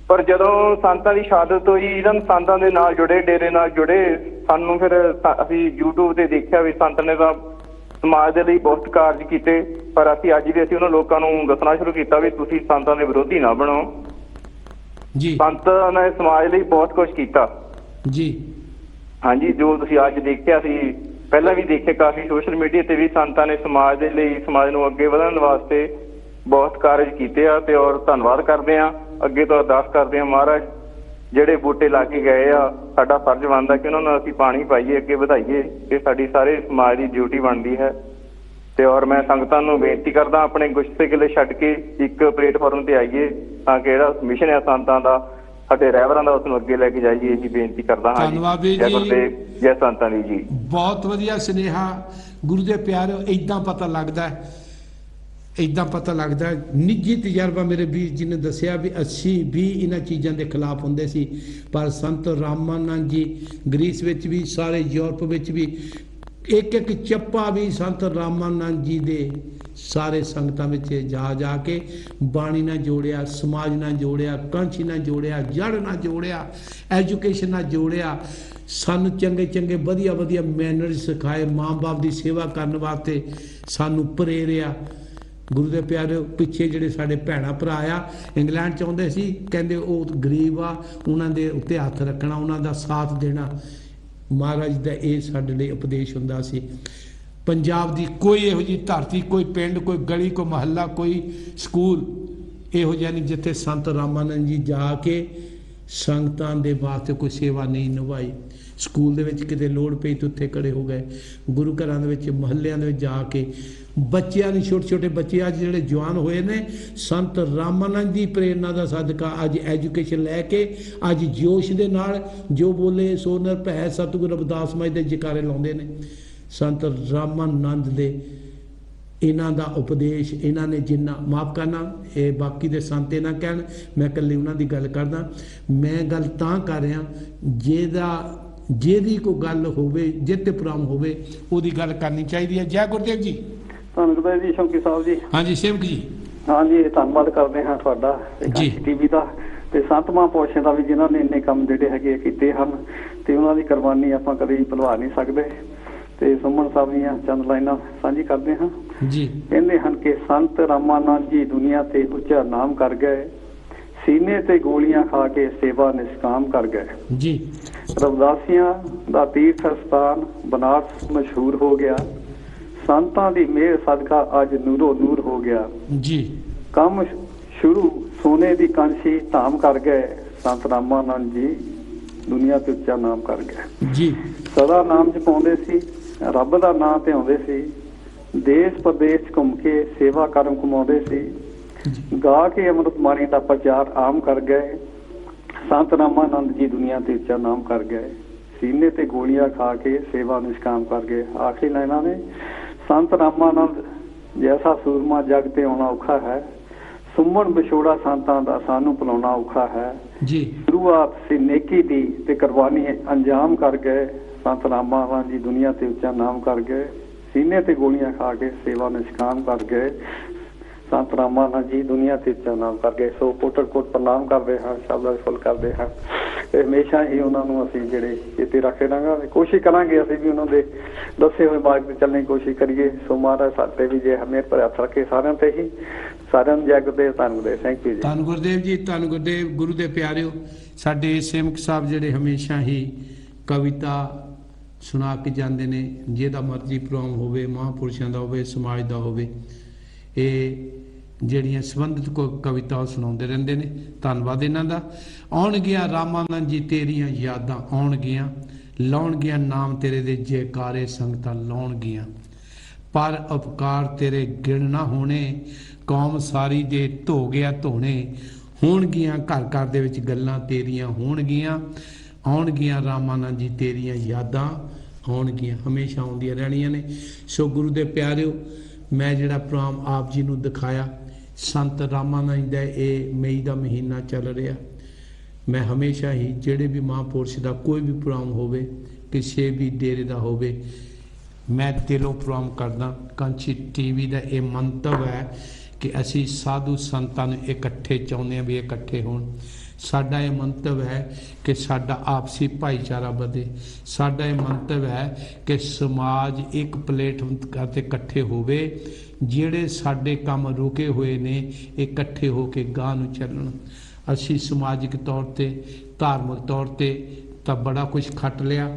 ਪਰ ਜਦੋਂ ਸੰਤਾਂ ਦੀ ਸ਼ਹਾਦਤ ਹੋਈ, ਇਹਨਾਂ ਸੰਤਾਂ ਦੇ ਨਾਲ ਜੁੜੇ, ਡੇਰੇ ਨਾਲ ਜੁੜੇ, ਸਾਨੂੰ ਫਿਰ ਅਸੀਂ YouTube ਤੇ ਦੇਖਿਆ ਵੀ ਸੰਤ ਨੇ ਤਾਂ ਸਮਾਜ ਦੇ ਲਈ ਬਹੁਤ ਕਾਰਜ ਕੀਤੇ, ਪਰ ਅਸੀਂ ਅੱਜ ਵੀ ਉਹਨਾਂ ਲੋਕਾਂ ਨੂੰ ਦੱਸਣਾ ਸ਼ੁਰੂ ਕੀਤਾ ਵੀ ਤੁਸੀਂ ਸੰਤਾਂ ਦੇ ਵਿਰੋਧੀ ਨਾ ਬਣੋ ਜੀ। ਸੰਤਾਂ ਨੇ ਸਮਾਜ ਲਈ ਬਹੁਤ ਕੁਝ ਕੀਤਾ ਜੀ। ਹਾਂਜੀ, ਜੋ ਤੁਸੀਂ ਅੱਜ ਦੇਖਿਆ ਸੀ, ਪਹਿਲਾਂ ਵੀ ਦੇਖੇ ਕਾਫੀ ਸੋਸ਼ਲ ਮੀਡੀਆ ਤੇ ਵੀ ਸੰਤਾਂ ਨੇ ਸਮਾਜ ਦੇ ਲਈ, ਸਮਾਜ ਨੂੰ ਅੱਗੇ ਵਧਾਉਣ ਵਾਸਤੇ ਬਹੁਤ ਕਾਰਜ ਕੀਤੇ ਆ। ਤੇ ਔਰ ਧੰਨਵਾਦ ਕਰਦੇ ਆ, ਅੱਗੇ ਤੋਂ ਅਰਦਾਸ ਕਰਦੇ ਆ ਮਹਾਰਾਜ ਜਿਹੜੇ ਬੂਟੇ ਲਾ ਕੇ ਗਏ ਆ, ਸਾਡਾ ਫਰਜ਼ ਬਣਦਾ ਕਿ ਉਹਨਾਂ ਨੂੰ ਅਸੀਂ ਪਾਣੀ ਪਾਈਏ, ਅੱਗੇ ਵਧਾਈਏ। ਇਹ ਸਾਡੀ ਸਾਰੇ ਸਮਾਜ ਦੀ ਡਿਊਟੀ ਬਣਦੀ ਹੈ। ਤੇ ਔਰ ਮੈਂ ਸੰਗਤਾਂ ਨੂੰ ਬੇਨਤੀ ਕਰਦਾ, ਆਪਣੇ ਗੁੱਸੇ ਗਿਲੇ ਛੱਡ ਕੇ ਇੱਕ ਪਲੇਟਫਾਰਮ ਤੇ ਆਈਏ, ਤਾਂ ਕਿ ਜਿਹੜਾ ਮਿਸ਼ਨ ਹੈ ਸੰਤਾਂ ਦਾ, ਸਾਡੇ ਰਹਿਬਰਾਂ ਦਾ, ਉਸ ਨੂੰ ਅੱਗੇ ਲੈ ਕੇ ਜਾਈਏ। ਇਹੀ ਬੇਨਤੀ ਕਰਦਾ ਹਾਂ। ਧੰਨਵਾਦ ਜੀ। ਜੈ ਗੁਰਦੇਵ, ਜੈ ਸੰਤਾਂ ਦੀ ਜੀ। ਬਹੁਤ ਵਧੀਆ ਸੁਨੇਹਾ ਗੁਰੂ ਦੇ ਪਿਆਰਿਓ। ਇਦਾਂ ਪਤਾ ਲੱਗਦਾ ਨਿੱਜੀ ਤਜਰਬਾ ਮੇਰੇ ਵੀਰ ਜੀ ਨੇ ਦੱਸਿਆ ਵੀ ਅਸੀਂ ਵੀ ਇਹਨਾਂ ਚੀਜ਼ਾਂ ਦੇ ਖਿਲਾਫ ਹੁੰਦੇ ਸੀ, ਪਰ ਸੰਤ ਰਾਮਾਨੰਦ ਜੀ ਗ੍ਰੀਸ ਵਿੱਚ ਵੀ, ਸਾਰੇ ਯੂਰਪ ਵਿੱਚ ਵੀ, ਇੱਕ ਇੱਕ ਚੱਪਾ ਵੀ ਸੰਤ ਰਾਮਾਨੰਦ ਜੀ ਦੇ ਸਾਰੇ ਸੰਗਤਾਂ ਵਿੱਚ ਜਾ ਕੇ ਬਾਣੀ ਨਾਲ ਜੋੜਿਆ, ਸਮਾਜ ਨਾਲ ਜੋੜਿਆ, ਕੰਛੀ ਨਾਲ ਜੋੜਿਆ, ਜੜ ਨਾਲ ਜੋੜਿਆ, ਐਜੂਕੇਸ਼ਨ ਨਾਲ ਜੋੜਿਆ। ਸਾਨੂੰ ਚੰਗੇ ਵਧੀਆ ਮੈਨਰ ਸਿਖਾਏ, ਮਾਂ ਬਾਪ ਦੀ ਸੇਵਾ ਕਰਨ ਵਾਸਤੇ ਸਾਨੂੰ ਪ੍ਰੇਰਿਆ। ਗੁਰੂ ਦੇ ਪਿਆਰਿਓ, ਪਿੱਛੇ ਜਿਹੜੇ ਸਾਡੇ ਭੈਣਾਂ ਭਰਾ ਆ ਇੰਗਲੈਂਡ ਚ ਆਉਂਦੇ ਸੀ, ਕਹਿੰਦੇ ਉਹ ਗਰੀਬ ਆ, ਉਹਨਾਂ ਦੇ ਉੱਤੇ ਹੱਥ ਰੱਖਣਾ, ਉਹਨਾਂ ਦਾ ਸਾਥ ਦੇਣਾ। ਮਹਾਰਾਜ ਦਾ ਇਹ ਸਾਡੇ ਲਈ ਉਪਦੇਸ਼ ਹੁੰਦਾ ਸੀ। ਪੰਜਾਬ ਦੀ ਕੋਈ ਇਹੋ ਜਿਹੀ ਧਰਤੀ, ਕੋਈ ਪਿੰਡ, ਕੋਈ ਗਲੀ, ਕੋਈ ਮਹੱਲਾ, ਕੋਈ ਸਕੂਲ ਇਹੋ ਜਿਹਾ ਨਹੀਂ ਜਿੱਥੇ ਸੰਤ ਰਾਮਾਨੰਦ ਜੀ ਜਾ ਕੇ ਸੰਗਤਾਂ ਦੇ ਵਾਸਤੇ ਕੋਈ ਸੇਵਾ ਨਹੀਂ ਨਿਭਾਈ। ਸਕੂਲ ਦੇ ਵਿੱਚ ਕਿਤੇ ਲੋੜ ਪਈ ਤਾਂ ਉੱਥੇ ਖੜੇ ਹੋ ਗਏ। ਗੁਰੂ ਘਰਾਂ ਦੇ ਵਿੱਚ, ਮਹੱਲਿਆਂ ਦੇ ਵਿੱਚ ਜਾ ਕੇ ਬੱਚਿਆਂ ਨੂੰ, ਛੋਟੇ ਬੱਚੇ ਅੱਜ ਜਿਹੜੇ ਜਵਾਨ ਹੋਏ ਨੇ, ਸੰਤ ਰਾਮਾਨੰਦ ਦੀ ਪ੍ਰੇਰਨਾ ਦਾ ਸਦਕਾ ਅੱਜ ਐਜੂਕੇਸ਼ਨ ਲੈ ਕੇ, ਅੱਜ ਜੋਸ਼ ਦੇ ਨਾਲ ਜੋ ਬੋਲੇ ਸੋ ਨਿਰਭੈ ਸਤਿਗੁਰੂ ਰਵਿਦਾਸ ਮਹਾਰਾਜ ਦੇ ਜੈਕਾਰੇ ਲਾਉਂਦੇ ਨੇ। ਸੰਤ ਰਾਮਾਨੰਦ ਦੇ ਇਹਨਾਂ ਦਾ ਉਪਦੇਸ਼, ਇਹਨਾਂ ਨੇ ਜਿੰਨਾ, ਮਾਫ ਕਰਨਾ ਇਹ ਬਾਕੀ ਦੇ ਸੰਤ ਨਾ ਕਹਿਣ, ਮੈਂ ਇਕੱਲੇ ਉਹਨਾਂ ਦੀ ਗੱਲ ਕਰਦਾ। ਮੈਂ ਗੱਲ ਤਾਂ ਕਰ ਰਿਹਾ ਜਿਹਦੀ ਕੋਈ ਗੱਲ ਹੋਵੇ, ਜਿਹਤੇ ਪ੍ਰੋਗਰਾਮ ਹੋਵੇ, ਉਹਦੀ ਗੱਲ ਕਰਨੀ ਚਾਹੀਦੀ ਹੈ। ਜੈ ਗੁਰਦੇਵ ਜੀ। ਧੰਨਵਾਦ ਜੀ ਸ਼ੌਂਕੀ ਸਾਹਿਬ ਜੀ। ਹਾਂਜੀ ਸੇਵਕ ਜੀ। ਹਾਂਜੀ, ਧੰਨਵਾਦ ਕਰਦੇ ਹਾਂ ਤੁਹਾਡਾ ਜੀ, ਟੀਵੀ ਦਾ ਤੇ ਸੰਤ ਮਹਾਂਪੁਰਸ਼ਾਂ ਦਾ ਵੀ, ਜਿਨ੍ਹਾਂ ਨੇ ਇੰਨੇ ਕੰਮ ਜਿਹੜੇ ਹੈਗੇ ਕੀਤੇ ਹਨ, ਤੇ ਉਹਨਾਂ ਦੀ ਕੁਰਬਾਨੀ ਆਪਾਂ ਕਦੇ ਭੁਲਾ ਨਹੀਂ ਸਕਦੇ। ਤੇ ਸੁਮਨ ਸਾਹਿਬ ਦੀਆਂ ਚੰਦ ਲਾਈਨਾਂ ਸਾਂਝੀ ਕਰਦੇ ਹਾਂ ਜੀ। ਕਹਿੰਦੇ ਹਨ ਕਿ ਸੰਤ ਰਾਮਾਨੰਦ ਜੀ ਦੁਨੀਆ ਤੇ ਉੱਚਾ ਨਾਮ ਕਰ ਗਏ, ਸੀਨੇ ਤੇ ਗੋਲੀਆਂ ਖਾ ਕੇ ਸੇਵਾ ਨਿਸ਼ਕਾਮ ਕਰ ਗਏ ਜੀ। ਰਵਿਦਾਸੀਆਂ ਦਾ ਤੀਰਥ ਸਥਾਨ ਬਨਾਰਸ ਮਸ਼ਹੂਰ ਹੋ ਗਿਆ, ਸੰਤਾਂ ਦੀ ਮਿਹਰ ਸਦਕਾ ਅੱਜ ਨੂਰੋ ਨੂਰ ਹੋ ਗਿਆ ਜੀ। ਕੰਮ ਸ਼ੁਰੂ ਸੋਨੇ ਦੀ ਕੰਛੀ ਧਾਮ ਕਰ ਗਏ, ਸੰਤ ਰਾਮਾਨੰਦ ਜੀ ਦੁਨੀਆ ਤੇ ਉੱਚਾ ਨਾਮ ਕਰ ਗਏ ਜੀ। ਸਦਾ ਨਾਮ ਜਪਾਉਂਦੇ ਸੀ, ਰੱਬ ਦਾ ਨਾਮ ਧਿਆਉਂਦੇ ਸੀ, ਦੇਸ਼ ਪ੍ਰਦੇਸ਼ ਘੁੰਮ ਕੇ ਸੇਵਾ ਕਰਮ ਕਮਾਉਂਦੇ ਸੀ, ਗਾ ਕੇ ਅੰਮ੍ਰਿਤ ਬਾਣੀ ਦਾ ਪ੍ਰਚਾਰ ਆਮ ਕਰ ਗਏ, ਸੰਤ ਰਾਮਾਨੰਦ ਜੀ ਦੁਨੀਆ ਤੇ ਉੱਚਾ ਨਾਮ ਕਰ ਗਏ, ਸੀਨੇ ਤੇ ਗੋਲੀਆਂ ਖਾ ਕੇ ਸੇਵਾ ਨਿਸ਼ਕਾਮ ਕਰ ਗਏ। ਆਖਰੀ ਲਾਈਨਾਂ ਨੇ, ਸੰਤ ਰਾਮਾਨੰਦ ਜੈਸਾ ਸੂਰਮਾ ਜਗ ਤੇ ਆਉਣਾ ਔਖਾ ਹੈ, ਸੁਮਨ ਵਿਛੋੜਾ ਸੰਤਾਂ ਦਾ ਸਾਨੂੰ ਭੁਲਾਉਣਾ ਔਖਾ ਹੈ ਜੀ। ਸ਼ੁਰੂਆਤ ਸੀ ਨੇਕੀ ਦੀ ਤੇ ਕੁਰਬਾਨੀ ਅੰਜਾਮ ਕਰ ਗਏ, ਸੰਤ ਰਾਮਾਨੰਦ ਜੀ ਦੁਨੀਆ ਤੇ ਉੱਚਾ ਨਾਮ ਕਰ ਗਏ, ਸੀਨੇ ਤੇ ਗੋਲੀਆਂ ਖਾ ਕੇ ਸੇਵਾ ਨਿਸ਼ਕਾਮ ਕਰ ਗਏ, ਸੰਤ ਰਾਮਾਨੰਦ ਜੀ ਦੁਨੀਆ ਤੇ ਉੱਚਾ ਨਾਮ ਕਰ ਗਏ। ਸੋ ਕੋਟਰ ਕੋਟ ਪ੍ਰਣਾਮ ਕਰਦੇ ਹਾਂ, ਸ਼ਬਦਾਂ ਫੁੱਲ ਕਰਦੇ ਹਾਂ। ਤੇ ਹਮੇਸ਼ਾ ਹੀ ਉਹਨਾਂ ਨੂੰ ਅਸੀਂ ਜਿਹੜੇ ਚੇਤੇ ਰੱਖੇ ਰਹਾਂਗੇ, ਕੋਸ਼ਿਸ਼ ਕਰਾਂਗੇ ਅਸੀਂ ਵੀ ਉਹਨਾਂ ਦੇ ਦੱਸੇ ਹੋਏ ਮਾਰਗ ਤੇ ਚੱਲਣ ਦੀ ਕੋਸ਼ਿਸ਼ ਕਰੀਏ। ਸੋ ਮਹਾਰਾਜ ਸਾਡੇ ਵੀ ਜੇ ਹਮੇਰ ਪਰ ਹੱਥ ਰੱਖੇ ਸਾਰਿਆਂ ਤੇ ਹੀ, ਸਾਰਿਆਂ ਨੂੰ ਜੈ ਗੁਰਦੇਵ, ਧੰਨ ਗੁਰਦੇਵ। ਥੈਂਕ ਯੂ ਜੀ। ਧੰਨ ਗੁਰਦੇਵ ਜੀ, ਧੰਨ ਗੁਰਦੇਵ। ਗੁਰੂ ਦੇ ਪਿਆਰਿਓ, ਸਾਡੇ ਸੇਵਕ ਸਾਹਿਬ ਜਿਹੜੇ ਹਮੇਸ਼ਾ ਹੀ ਕਵਿਤਾ ਸੁਣਾ ਕੇ ਜਾਂਦੇ ਨੇ, ਜਿਹਦਾ ਮਰਜ਼ੀ ਪ੍ਰੋਗਰਾਮ ਹੋਵੇ, ਮਹਾਂਪੁਰਸ਼ਾਂ ਦਾ ਹੋਵੇ, ਸਮਾਜ ਦਾ ਹੋਵੇ, ਇਹ ਜਿਹੜੀਆਂ ਸੰਬੰਧਿਤ ਕੋਈ ਕਵਿਤਾ ਸੁਣਾਉਂਦੇ ਰਹਿੰਦੇ ਨੇ। ਧੰਨਵਾਦ ਇਹਨਾਂ ਦਾ। ਆਉਣਗੀਆਂ ਰਾਮਾਨੰਦ ਜੀ ਤੇਰੀਆਂ ਯਾਦਾਂ ਆਉਣਗੀਆਂ, ਲਾਉਣਗੀਆਂ ਨਾਮ ਤੇਰੇ ਦੇ ਜੈਕਾਰੇ ਸੰਗਤਾਂ ਲਾਉਣਗੀਆਂ, ਪਰ ਉਪਕਾਰ ਤੇਰੇ ਗਿਣ ਨਾ ਹੋਣੇ, ਕੌਮ ਸਾਰੀ ਦੇ ਧੋ ਗਿਆ ਧੋਣੇ, ਹੋਣਗੀਆਂ ਘਰ ਘਰ ਦੇ ਵਿੱਚ ਗੱਲਾਂ ਤੇਰੀਆਂ ਹੋਣਗੀਆਂ, ਆਉਣਗੀਆਂ ਰਾਮਾਨੰਦ ਜੀ ਤੇਰੀਆਂ ਯਾਦਾਂ ਆਉਣਗੀਆਂ, ਹਮੇਸ਼ਾ ਆਉਂਦੀਆਂ ਰਹਿਣੀਆਂ ਨੇ। ਸੋ ਗੁਰੂ ਦੇ ਪਿਆਰਿਓ, ਮੈਂ ਜਿਹੜਾ ਪ੍ਰੋਗਰਾਮ ਆਪ ਜੀ ਨੂੰ ਦਿਖਾਇਆ, ਸੰਤ ਰਾਮਾਨੰਦ ਦਾ ਇਹ ਮਈ ਦਾ ਮਹੀਨਾ ਚੱਲ ਰਿਹਾ, ਮੈਂ ਹਮੇਸ਼ਾ ਹੀ ਜਿਹੜੇ ਵੀ ਮਹਾਂਪੁਰਸ਼ ਦਾ ਕੋਈ ਵੀ ਪ੍ਰੋਗਰਾਮ ਹੋਵੇ, ਕਿਸੇ ਵੀ ਡੇਰੇ ਦਾ ਹੋਵੇ, ਮੈਂ ਦਿਲੋਂ ਪ੍ਰੋਗਰਾਮ ਕਰਦਾ। ਕਾਂਚੀ ਟੀਵੀ ਦਾ ਇਹ ਮੰਤਵ ਹੈ ਕਿ ਅਸੀਂ ਸਾਧੂ ਸੰਤਾਂ ਨੂੰ ਇਕੱਠੇ ਚਾਹੁੰਦੇ ਹਾਂ ਵੀ ਇਕੱਠੇ ਹੋਣ। ਸਾਡਾ ਇਹ ਮੰਤਵ ਹੈ ਕਿ ਸਾਡਾ ਆਪਸੀ ਭਾਈਚਾਰਾ ਵਧੇ। ਸਾਡਾ ਇਹ ਮੰਤਵ ਹੈ ਕਿ ਸਮਾਜ ਇੱਕ ਪਲੇਟਫਾਰਮ ਤੇ ਇਕੱਠੇ ਹੋਵੇ, ਜਿਹੜੇ ਸਾਡੇ ਕੰਮ ਰੁਕੇ ਹੋਏ ਨੇ ਇਕੱਠੇ ਹੋ ਕੇ ਗਾਂਹ ਨੂੰ ਚੱਲਣ। ਅਸੀਂ ਸਮਾਜਿਕ ਤੌਰ ਤੇ, ਧਾਰਮਿਕ ਤੌਰ ਤੇ ਤਾਂ ਬੜਾ ਕੁਝ ਖੱਟ ਲਿਆ,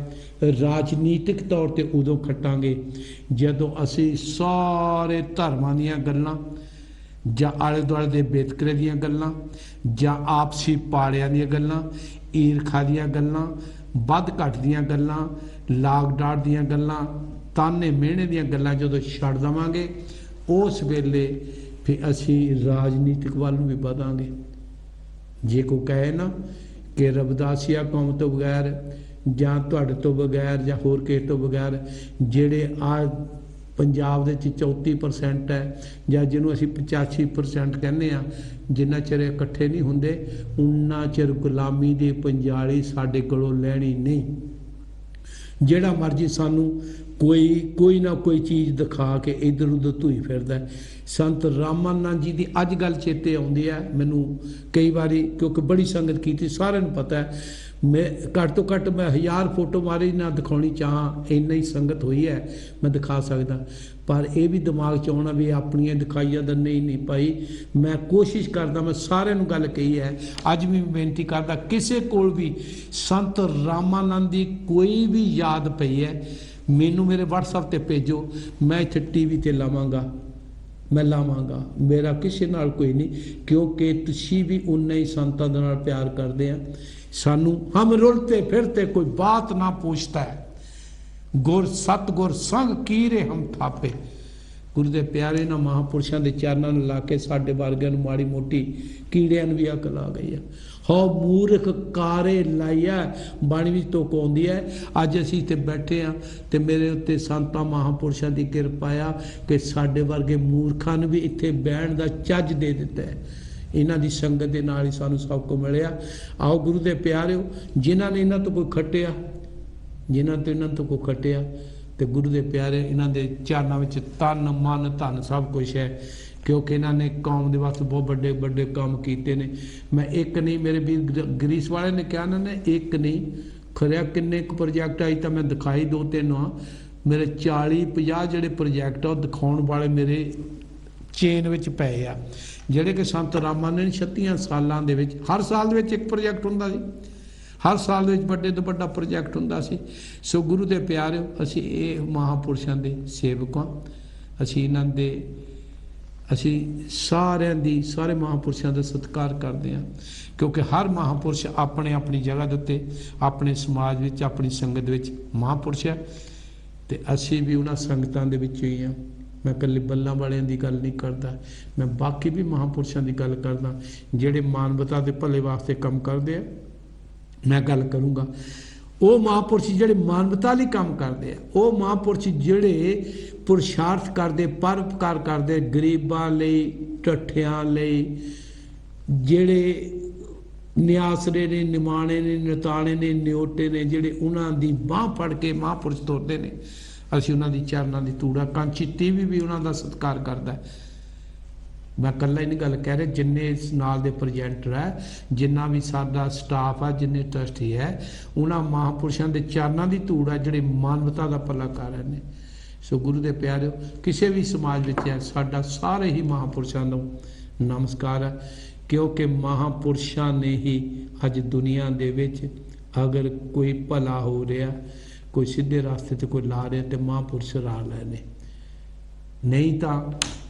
ਰਾਜਨੀਤਿਕ ਤੌਰ ਤੇ ਉਦੋਂ ਖੱਟਾਂਗੇ ਜਦੋਂ ਅਸੀਂ ਸਾਰੇ ਧਰਮਾਂ ਦੀਆਂ ਗੱਲਾਂ ਜਾਂ ਆਲੇ ਦੁਆਲੇ ਦੇ ਵਿਤਕਰੇ ਦੀਆਂ ਗੱਲਾਂ ਜਾਂ ਆਪਸੀ ਪਾੜਿਆਂ ਦੀਆਂ ਗੱਲਾਂ, ਈਰਖਾ ਦੀਆਂ ਗੱਲਾਂ, ਵੱਧ ਘੱਟ ਦੀਆਂ ਗੱਲਾਂ, ਲਾਗ ਡਾਟ ਦੀਆਂ ਗੱਲਾਂ, ਤਾਨੇ ਮਿਹਣੇ ਦੀਆਂ ਗੱਲਾਂ ਜਦੋਂ ਛੱਡ ਦੇਵਾਂਗੇ, ਉਸ ਵੇਲੇ ਫਿਰ ਅਸੀਂ ਰਾਜਨੀਤਿਕ ਵੱਲ ਨੂੰ ਵੀ ਵਧਾਂਗੇ। ਜੇ ਕੋਈ ਕਹੇ ਨਾ ਕਿ ਰਵਿਦਾਸੀਆ ਕੌਮ ਤੋਂ ਬਗੈਰ ਜਾਂ ਤੁਹਾਡੇ ਤੋਂ ਬਗੈਰ ਜਾਂ ਹੋਰ ਕਿਸੇ ਤੋਂ ਬਗੈਰ ਜਿਹੜੇ ਆ ਪੰਜਾਬ ਦੇ ਵਿੱਚ 34% ਹੈ, ਜਾਂ ਜਿਹਨੂੰ ਅਸੀਂ 85% ਕਹਿੰਦੇ ਆ, ਜਿੰਨਾ ਚਿਰ ਇਕੱਠੇ ਨਹੀਂ ਹੁੰਦੇ ਉਨਾ ਚਿਰ ਗੁਲਾਮੀ ਦੀ ਪੰਜਾਲੀ ਸਾਡੇ ਕੋਲੋਂ ਲੈਣੀ ਨਹੀਂ। ਜਿਹੜਾ ਮਰਜ਼ੀ ਸਾਨੂੰ ਕੋਈ ਨਾ ਕੋਈ ਚੀਜ਼ ਦਿਖਾ ਕੇ ਇੱਧਰ ਉੱਧਰ ਧੂਈ ਫਿਰਦਾ। ਸੰਤ ਰਾਮਾਨੰਦ ਜੀ ਦੀ ਅੱਜ ਗੱਲ ਚੇਤੇ ਆਉਂਦੀ ਹੈ ਮੈਨੂੰ ਕਈ ਵਾਰੀ, ਕਿਉਂਕਿ ਬੜੀ ਸੰਗਤ ਕੀਤੀ, ਸਾਰਿਆਂ ਨੂੰ ਪਤਾ ਹੈ। ਮੈਂ ਘੱਟ ਤੋਂ ਘੱਟ ਮੈਂ 1000 ਫੋਟੋ ਮਾਰੀ ਨਾ ਦਿਖਾਉਣੀ ਚਾਹਾਂ, ਇੰਨਾ ਹੀ ਸੰਗਤ ਹੋਈ ਹੈ ਮੈਂ ਦਿਖਾ ਸਕਦਾ। ਪਰ ਇਹ ਵੀ ਦਿਮਾਗ 'ਚ ਆਉਣਾ ਵੀ ਆਪਣੀਆਂ ਦਿਖਾਈਆਂ ਦਾ ਨਹੀਂ ਭਾਈ। ਮੈਂ ਕੋਸ਼ਿਸ਼ ਕਰਦਾ, ਮੈਂ ਸਾਰਿਆਂ ਨੂੰ ਗੱਲ ਕਹੀ ਹੈ, ਅੱਜ ਵੀ ਬੇਨਤੀ ਕਰਦਾ, ਕਿਸੇ ਕੋਲ ਵੀ ਸੰਤ ਰਾਮਾਨੰਦ ਦੀ ਕੋਈ ਵੀ ਯਾਦ ਪਈ ਹੈ ਮੈਨੂੰ ਮੇਰੇ WhatsApp ਤੇ ਭੇਜੋ, ਮੈਂ ਇੱਥੇ TV ਤੇ ਲਾਵਾਂਗਾ, ਮੈਂ ਲਾਵਾਂਗਾ। ਮੇਰਾ ਕਿਸੇ ਨਾਲ ਕੋਈ ਨਹੀਂ, ਕਿਉਂਕਿ ਤੁਸੀਂ ਵੀ ਉਨਾ ਹੀ ਸੰਤਾਂ ਦੇ ਨਾਲ ਪਿਆਰ ਕਰਦੇ ਆ। ਸਾਨੂੰ ਹਮ ਰੁਲਤੇ ਫਿਰਤੇ ਕੋਈ ਬਾਤ ਨਾ ਪੁੱਛਤਾ ਹੈ, ਗੁਰ ਸਤਗੁਰ ਸੰਗ ਕੀਰੇ ਹਮ ਥਾਪੇ। ਗੁਰੂ ਦੇ ਪਿਆਰੇ ਨਾ ਮਹਾਂਪੁਰਸ਼ਾਂ ਦੇ ਚਰਨਾਂ ਨੂੰ ਲਾ ਕੇ ਸਾਡੇ ਵਰਗਿਆਂ ਨੂੰ ਮਾੜੀ ਮੋਟੀ ਕੀੜਿਆਂ ਨੂੰ ਵੀ ਅਕਲ ਆ ਗਈ ਆ। ਹੋ ਮੂਰਖ ਕਾਰੇ ਲਾਇਆ, ਬਾਣੀ ਵਿੱਚ ਤੋਕ ਆਉਂਦੀ ਹੈ। ਅੱਜ ਅਸੀਂ ਇੱਥੇ ਬੈਠੇ ਹਾਂ ਤੇ ਮੇਰੇ ਉੱਤੇ ਸੰਤਾਂ ਮਹਾਂਪੁਰਸ਼ਾਂ ਦੀ ਕਿਰਪਾ ਆ ਕਿ ਸਾਡੇ ਵਰਗੇ ਮੂਰਖਾਂ ਨੂੰ ਵੀ ਇੱਥੇ ਬਹਿਣ ਦਾ ਚੱਜ ਦੇ ਦਿੱਤਾ ਹੈ। ਇਹਨਾਂ ਦੀ ਸੰਗਤ ਦੇ ਨਾਲ ਹੀ ਸਾਨੂੰ ਸਭ ਕੁਝ ਮਿਲਿਆ। ਆਓ ਗੁਰੂ ਦੇ ਪਿਆਰਿਓ, ਜਿਨ੍ਹਾਂ ਨੇ ਇਹਨਾਂ ਤੋਂ ਕੋਈ ਖੱਟਿਆ, ਇਹਨਾਂ ਤੋਂ ਕੋਈ ਖੱਟਿਆ, ਤੇ ਗੁਰੂ ਦੇ ਪਿਆਰੇ ਇਹਨਾਂ ਦੇ ਚਰਨਾਂ ਵਿੱਚ ਤਨ ਮਨ ਧਨ ਸਭ ਕੁਝ ਹੈ, ਕਿਉਂਕਿ ਇਹਨਾਂ ਨੇ ਕੌਮ ਦੇ ਵਾਸਤੇ ਬਹੁਤ ਵੱਡੇ ਵੱਡੇ ਕੰਮ ਕੀਤੇ ਨੇ। ਮੈਂ ਇੱਕ ਨਹੀਂ, ਮੇਰੇ ਵੀਰ ਗਰੀਸ ਵਾਲੇ ਨੇ ਕਿਹਾ ਇਹਨਾਂ ਨੇ ਇੱਕ ਨਹੀਂ ਖਰਿਆ ਕਿੰਨੇ ਕੁ ਪ੍ਰੋਜੈਕਟ ਆਈ ਤਾਂ ਮੈਂ ਦਿਖਾਈ 2-3 ਆ। ਮੇਰੇ 40-50 ਜਿਹੜੇ ਪ੍ਰੋਜੈਕਟ ਆ ਉਹ ਦਿਖਾਉਣ ਵਾਲੇ ਮੇਰੇ ਚੇਨ ਵਿੱਚ ਪਏ ਆ, ਜਿਹੜੇ ਕਿ ਸੰਤ ਰਾਮਾਨੰਦ 36 ਸਾਲਾਂ ਦੇ ਵਿੱਚ ਹਰ ਸਾਲ ਦੇ ਵਿੱਚ ਇੱਕ ਪ੍ਰੋਜੈਕਟ ਹੁੰਦਾ ਸੀ, ਹਰ ਸਾਲ ਦੇ ਵਿੱਚ ਵੱਡੇ ਤੋਂ ਵੱਡਾ ਪ੍ਰੋਜੈਕਟ ਹੁੰਦਾ ਸੀ। ਸੋ ਗੁਰੂ ਦੇ ਪਿਆਰਿਓ, ਅਸੀਂ ਇਹ ਮਹਾਂਪੁਰਸ਼ਾਂ ਦੇ ਸੇਵਕ ਹਾਂ। ਅਸੀਂ ਸਾਰਿਆਂ ਦੀ, ਸਾਰੇ ਮਹਾਂਪੁਰਸ਼ਾਂ ਦਾ ਸਤਿਕਾਰ ਕਰਦੇ ਹਾਂ, ਕਿਉਂਕਿ ਹਰ ਮਹਾਂਪੁਰਸ਼ ਆਪਣੇ ਆਪਣੀ ਜਗ੍ਹਾ ਦੇ ਉੱਤੇ ਆਪਣੇ ਸਮਾਜ ਵਿੱਚ ਆਪਣੀ ਸੰਗਤ ਵਿੱਚ ਮਹਾਂਪੁਰਸ਼ ਹੈ, ਤੇ ਅਸੀਂ ਵੀ ਉਹਨਾਂ ਸੰਗਤਾਂ ਦੇ ਵਿੱਚੋਂ ਹੀ ਹਾਂ। ਮੈਂ ਇਕੱਲੇ ਬੱਲਾਂ ਵਾਲਿਆਂ ਦੀ ਗੱਲ ਨਹੀਂ ਕਰਦਾ, ਮੈਂ ਬਾਕੀ ਵੀ ਮਹਾਂਪੁਰਸ਼ਾਂ ਦੀ ਗੱਲ ਕਰਦਾ ਜਿਹੜੇ ਮਾਨਵਤਾ ਦੇ ਭਲੇ ਵਾਸਤੇ ਕੰਮ ਕਰਦੇ ਆ। ਮੈਂ ਗੱਲ ਕਰੂੰਗਾ ਉਹ ਮਹਾਂਪੁਰਸ਼ ਜਿਹੜੇ ਮਾਨਵਤਾ ਲਈ ਕੰਮ ਕਰਦੇ ਆ, ਉਹ ਮਹਾਂਪੁਰਸ਼ ਜਿਹੜੇ ਪੁਰਸ਼ਾਰਥ ਕਰਦੇ, ਪਰਉਪਕਾਰ ਕਰਦੇ, ਗਰੀਬਾਂ ਲਈ, ਢੱਠਿਆਂ ਲਈ, ਜਿਹੜੇ ਨਿਆਸਰੇ ਨੇ, ਨਿਮਾਣੇ ਨੇ, ਨਿਤਾਣੇ ਨੇ, ਨਿਓਟੇ ਨੇ, ਜਿਹੜੇ ਉਹਨਾਂ ਦੀ ਬਾਂਹ ਫੜ ਕੇ ਮਹਾਂਪੁਰਸ਼ ਤੁਰਦੇ ਨੇ। ਅਸੀਂ ਉਹਨਾਂ ਦੀ ਚਰਨਾਂ ਦੀ ਧੂੜਾ, ਕਾਂਚੀ TV ਵੀ ਉਹਨਾਂ ਦਾ ਸਤਿਕਾਰ ਕਰਦਾ। ਮੈਂ ਇਕੱਲਾ ਹੀ ਨਹੀਂ ਗੱਲ ਕਹਿ ਰਿਹਾ, ਜਿੰਨੇ ਇਸ ਨਾਲ ਦੇ ਪ੍ਰੈਜੈਂਟਰ ਹੈ, ਜਿੰਨਾ ਵੀ ਸਾਡਾ ਸਟਾਫ ਆ, ਜਿੰਨੇ ਟਰਸਟੀ ਹੈ, ਉਹਨਾਂ ਮਹਾਂਪੁਰਸ਼ਾਂ ਦੇ ਚਰਨਾਂ ਦੀ ਧੂੜ ਹੈ ਜਿਹੜੇ ਮਾਨਵਤਾ ਦਾ ਭਲਾ ਕਰ ਰਹੇ ਨੇ। ਸੋ ਗੁਰੂ ਦੇ ਪਿਆਰਿਓ, ਕਿਸੇ ਵੀ ਸਮਾਜ ਵਿੱਚ ਹੈ, ਸਾਡਾ ਸਾਰੇ ਹੀ ਮਹਾਂਪੁਰਸ਼ਾਂ ਨੂੰ ਨਮਸਕਾਰ ਹੈ, ਕਿਉਂਕਿ ਮਹਾਂਪੁਰਸ਼ਾਂ ਨੇ ਹੀ ਅੱਜ ਦੁਨੀਆ ਦੇ ਵਿੱਚ ਅਗਰ ਕੋਈ ਭਲਾ ਹੋ ਰਿਹਾ, ਕੋਈ ਸਿੱਧੇ ਰਸਤੇ ਤੇ ਕੋਈ ਲਾ ਰਿਹਾ, ਤੇ ਮਹਾਂਪੁਰਸ਼ ਰਾਹ ਲੈ ਨੇ। ਨਹੀਂ ਤਾਂ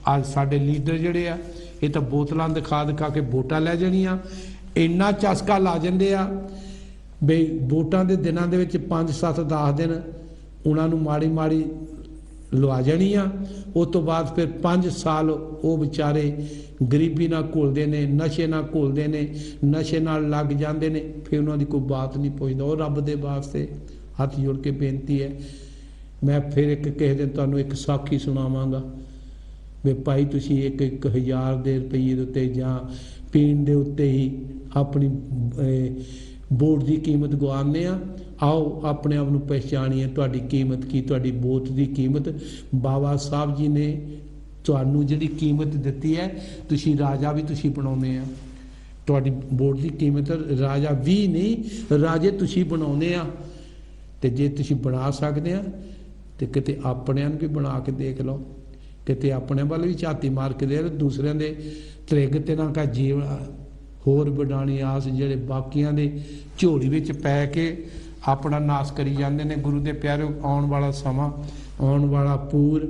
ਅੱਜ ਸਾਡੇ ਲੀਡਰ ਜਿਹੜੇ ਆ, ਇਹ ਤਾਂ ਬੋਤਲਾਂ ਦਿਖਾ ਕੇ ਵੋਟਾਂ ਲੈ ਜਾਣੀਆਂ। ਇੰਨਾ ਚਸਕਾ ਲਾ ਜਾਂਦੇ ਆ ਬਈ ਵੋਟਾਂ ਦੇ ਦਿਨਾਂ ਦੇ ਵਿੱਚ 5 7 10 ਦਿਨ ਉਹਨਾਂ ਨੂੰ ਮਾੜੀ ਮਾੜੀ ਲਵਾ ਜਾਣੀ ਆ। ਉਸ ਤੋਂ ਬਾਅਦ ਫਿਰ 5 ਸਾਲ ਉਹ ਵਿਚਾਰੇ ਗਰੀਬੀ ਨਾਲ ਘੁਲਦੇ ਨੇ, ਨਸ਼ੇ ਨਾਲ ਘੁਲਦੇ ਨੇ, ਨਸ਼ੇ ਨਾਲ ਲੱਗ ਜਾਂਦੇ ਨੇ, ਫਿਰ ਉਹਨਾਂ ਦੀ ਕੋਈ ਬਾਤ ਨਹੀਂ ਪੁੱਛਦਾ। ਉਹ ਰੱਬ ਦੇ ਵਾਸਤੇ ਹੱਥ ਜੋੜ ਕੇ ਬੇਨਤੀ ਹੈ, ਮੈਂ ਫਿਰ ਇੱਕ ਕਿਸੇ ਦਿਨ ਤੁਹਾਨੂੰ ਇੱਕ ਸਾਖੀ ਸੁਣਾਵਾਂਗਾ ਵੀ ਭਾਈ ਤੁਸੀਂ 1,000 ਦੇ ਰੁਪਈਏ ਦੇ ਉੱਤੇ ਜਾਂ ਪੀਣ ਦੇ ਉੱਤੇ ਹੀ ਆਪਣੀ ਵੋਟ ਦੀ ਕੀਮਤ ਗਵਾਉਂਦੇ ਆ। ਆਓ ਆਪਣੇ ਆਪ ਨੂੰ ਪਹਿਚਾਣੀਏ, ਤੁਹਾਡੀ ਕੀਮਤ ਕੀ, ਤੁਹਾਡੀ ਵੋਟ ਦੀ ਕੀਮਤ। ਬਾਬਾ ਸਾਹਿਬ ਜੀ ਨੇ ਤੁਹਾਨੂੰ ਜਿਹੜੀ ਕੀਮਤ ਦਿੱਤੀ ਹੈ, ਤੁਸੀਂ ਰਾਜਾ ਵੀ ਤੁਸੀਂ ਬਣਾਉਂਦੇ ਆ। ਤੁਹਾਡੀ ਵੋਟ ਦੀ ਕੀਮਤ ਰਾਜਾ ਵੀ ਨਹੀਂ, ਰਾਜੇ ਤੁਸੀਂ ਬਣਾਉਂਦੇ ਆ। ਤੇ ਜੇ ਤੁਸੀਂ ਬਣਾ ਸਕਦੇ ਆ ਤੇ ਕਿਤੇ ਆਪਣਿਆਂ ਨੂੰ ਵੀ ਬਣਾ ਕੇ ਦੇਖ ਲਓ, ਕਿਤੇ ਆਪਣੇ ਵੱਲ ਵੀ ਝਾਤੀ ਮਾਰ ਕੇ ਦੇ, ਦੂਸਰਿਆਂ ਦੇ ਤ੍ਰਿਗ ਤੇ ਨਾ ਕਾ ਜੀਵ ਹੋਰ ਵਡਾਣੀ ਆਸ ਜਿਹੜੇ ਬਾਕੀਆਂ ਦੇ ਝੋਲੀ ਵਿੱਚ ਪੈ ਕੇ ਆਪਣਾ ਨਾਸ ਕਰੀ ਜਾਂਦੇ ਨੇ। ਗੁਰੂ ਦੇ ਪਿਆਰਿਓ, ਆਉਣ ਵਾਲਾ ਸਮਾਂ, ਆਉਣ ਵਾਲਾ ਪੂਰ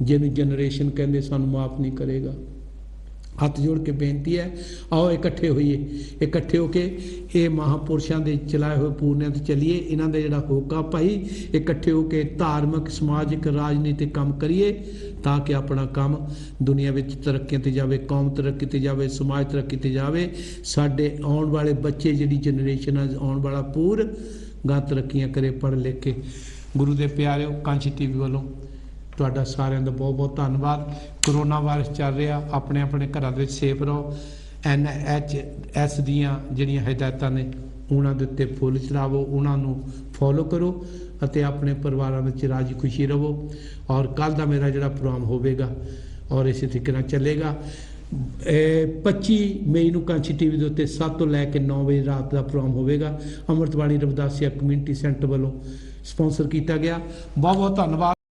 ਜਿਹਨੂੰ ਜਨਰੇਸ਼ਨ ਕਹਿੰਦੇ ਸਾਨੂੰ ਮਾਫ ਨਹੀਂ ਕਰੇਗਾ। ਹੱਥ ਜੋੜ ਕੇ ਬੇਨਤੀ ਹੈ, ਆਓ ਇਕੱਠੇ ਹੋਈਏ, ਇਕੱਠੇ ਹੋ ਕੇ ਇਹ ਮਹਾਂਪੁਰਸ਼ਾਂ ਦੇ ਚਲਾਏ ਹੋਏ ਪੂਰਨਿਆਂ ਤੇ ਚੱਲੀਏ। ਇਹਨਾਂ ਦਾ ਜਿਹੜਾ ਹੋਕਾ ਭਾਈ, ਇਕੱਠੇ ਹੋ ਕੇ ਧਾਰਮਿਕ, ਸਮਾਜਿਕ, ਰਾਜਨੀਤਿਕ ਕੰਮ ਕਰੀਏ ਤਾਂ ਕਿ ਆਪਣਾ ਕੰਮ ਦੁਨੀਆ ਵਿੱਚ ਤਰੱਕੀਆਂ ਤੇ ਜਾਵੇ, ਕੌਮ ਤਰੱਕੀ ਤੇ ਜਾਵੇ, ਸਮਾਜ ਤਰੱਕੀ ਤੇ ਜਾਵੇ। ਸਾਡੇ ਆਉਣ ਵਾਲੇ ਬੱਚੇ, ਜਿਹੜੀ ਜਨਰੇਸ਼ਨ ਹੈ, ਆਉਣ ਵਾਲਾ ਪੂਰ ਗਾਂ ਤਰੱਕੀਆਂ ਕਰੇ, ਪੜ੍ਹ ਲਿਖ ਕੇ। ਗੁਰੂ ਦੇ ਪਿਆਰਿਓ, ਕਾਂਚੀ TV ਵੱਲੋਂ ਤੁਹਾਡਾ ਸਾਰਿਆਂ ਦਾ ਬਹੁਤ ਬਹੁਤ ਧੰਨਵਾਦ। ਕਰੋਨਾ ਵਾਇਰਸ ਚੱਲ ਰਿਹਾ, ਆਪਣੇ ਆਪਣੇ ਘਰਾਂ ਦੇ ਵਿੱਚ ਸੇਫ ਰਹੋ। NHS ਦੀਆਂ ਜਿਹੜੀਆਂ ਹਦਾਇਤਾਂ ਨੇ ਉਹਨਾਂ ਦੇ ਉੱਤੇ ਫੁੱਲ ਚਲਾਵੋ, ਉਹਨਾਂ ਨੂੰ ਫੋਲੋ ਕਰੋ ਅਤੇ ਆਪਣੇ ਪਰਿਵਾਰਾਂ ਵਿੱਚ ਰਾਜੀ ਖੁਸ਼ੀ ਰਹੋ। ਔਰ ਕੱਲ੍ਹ ਦਾ ਮੇਰਾ ਜਿਹੜਾ ਪ੍ਰੋਗਰਾਮ ਹੋਵੇਗਾ ਔਰ ਇਸੇ ਤਰੀਕੇ ਨਾਲ ਚੱਲੇਗਾ। 25 ਮਈ ਨੂੰ ਕਾਂਚੀ TV ਦੇ ਉੱਤੇ 7 ਤੋਂ ਲੈ ਕੇ 9 ਵਜੇ ਰਾਤ ਦਾ ਪ੍ਰੋਗਰਾਮ ਹੋਵੇਗਾ। ਅੰਮ੍ਰਿਤਬਾਣੀ ਰਵਿਦਾਸੀਆ ਕਮਿਊਨਿਟੀ ਸੈਂਟਰ ਵੱਲੋਂ ਸਪਾਂਸਰ ਕੀਤਾ ਗਿਆ। ਬਹੁਤ ਬਹੁਤ ਧੰਨਵਾਦ।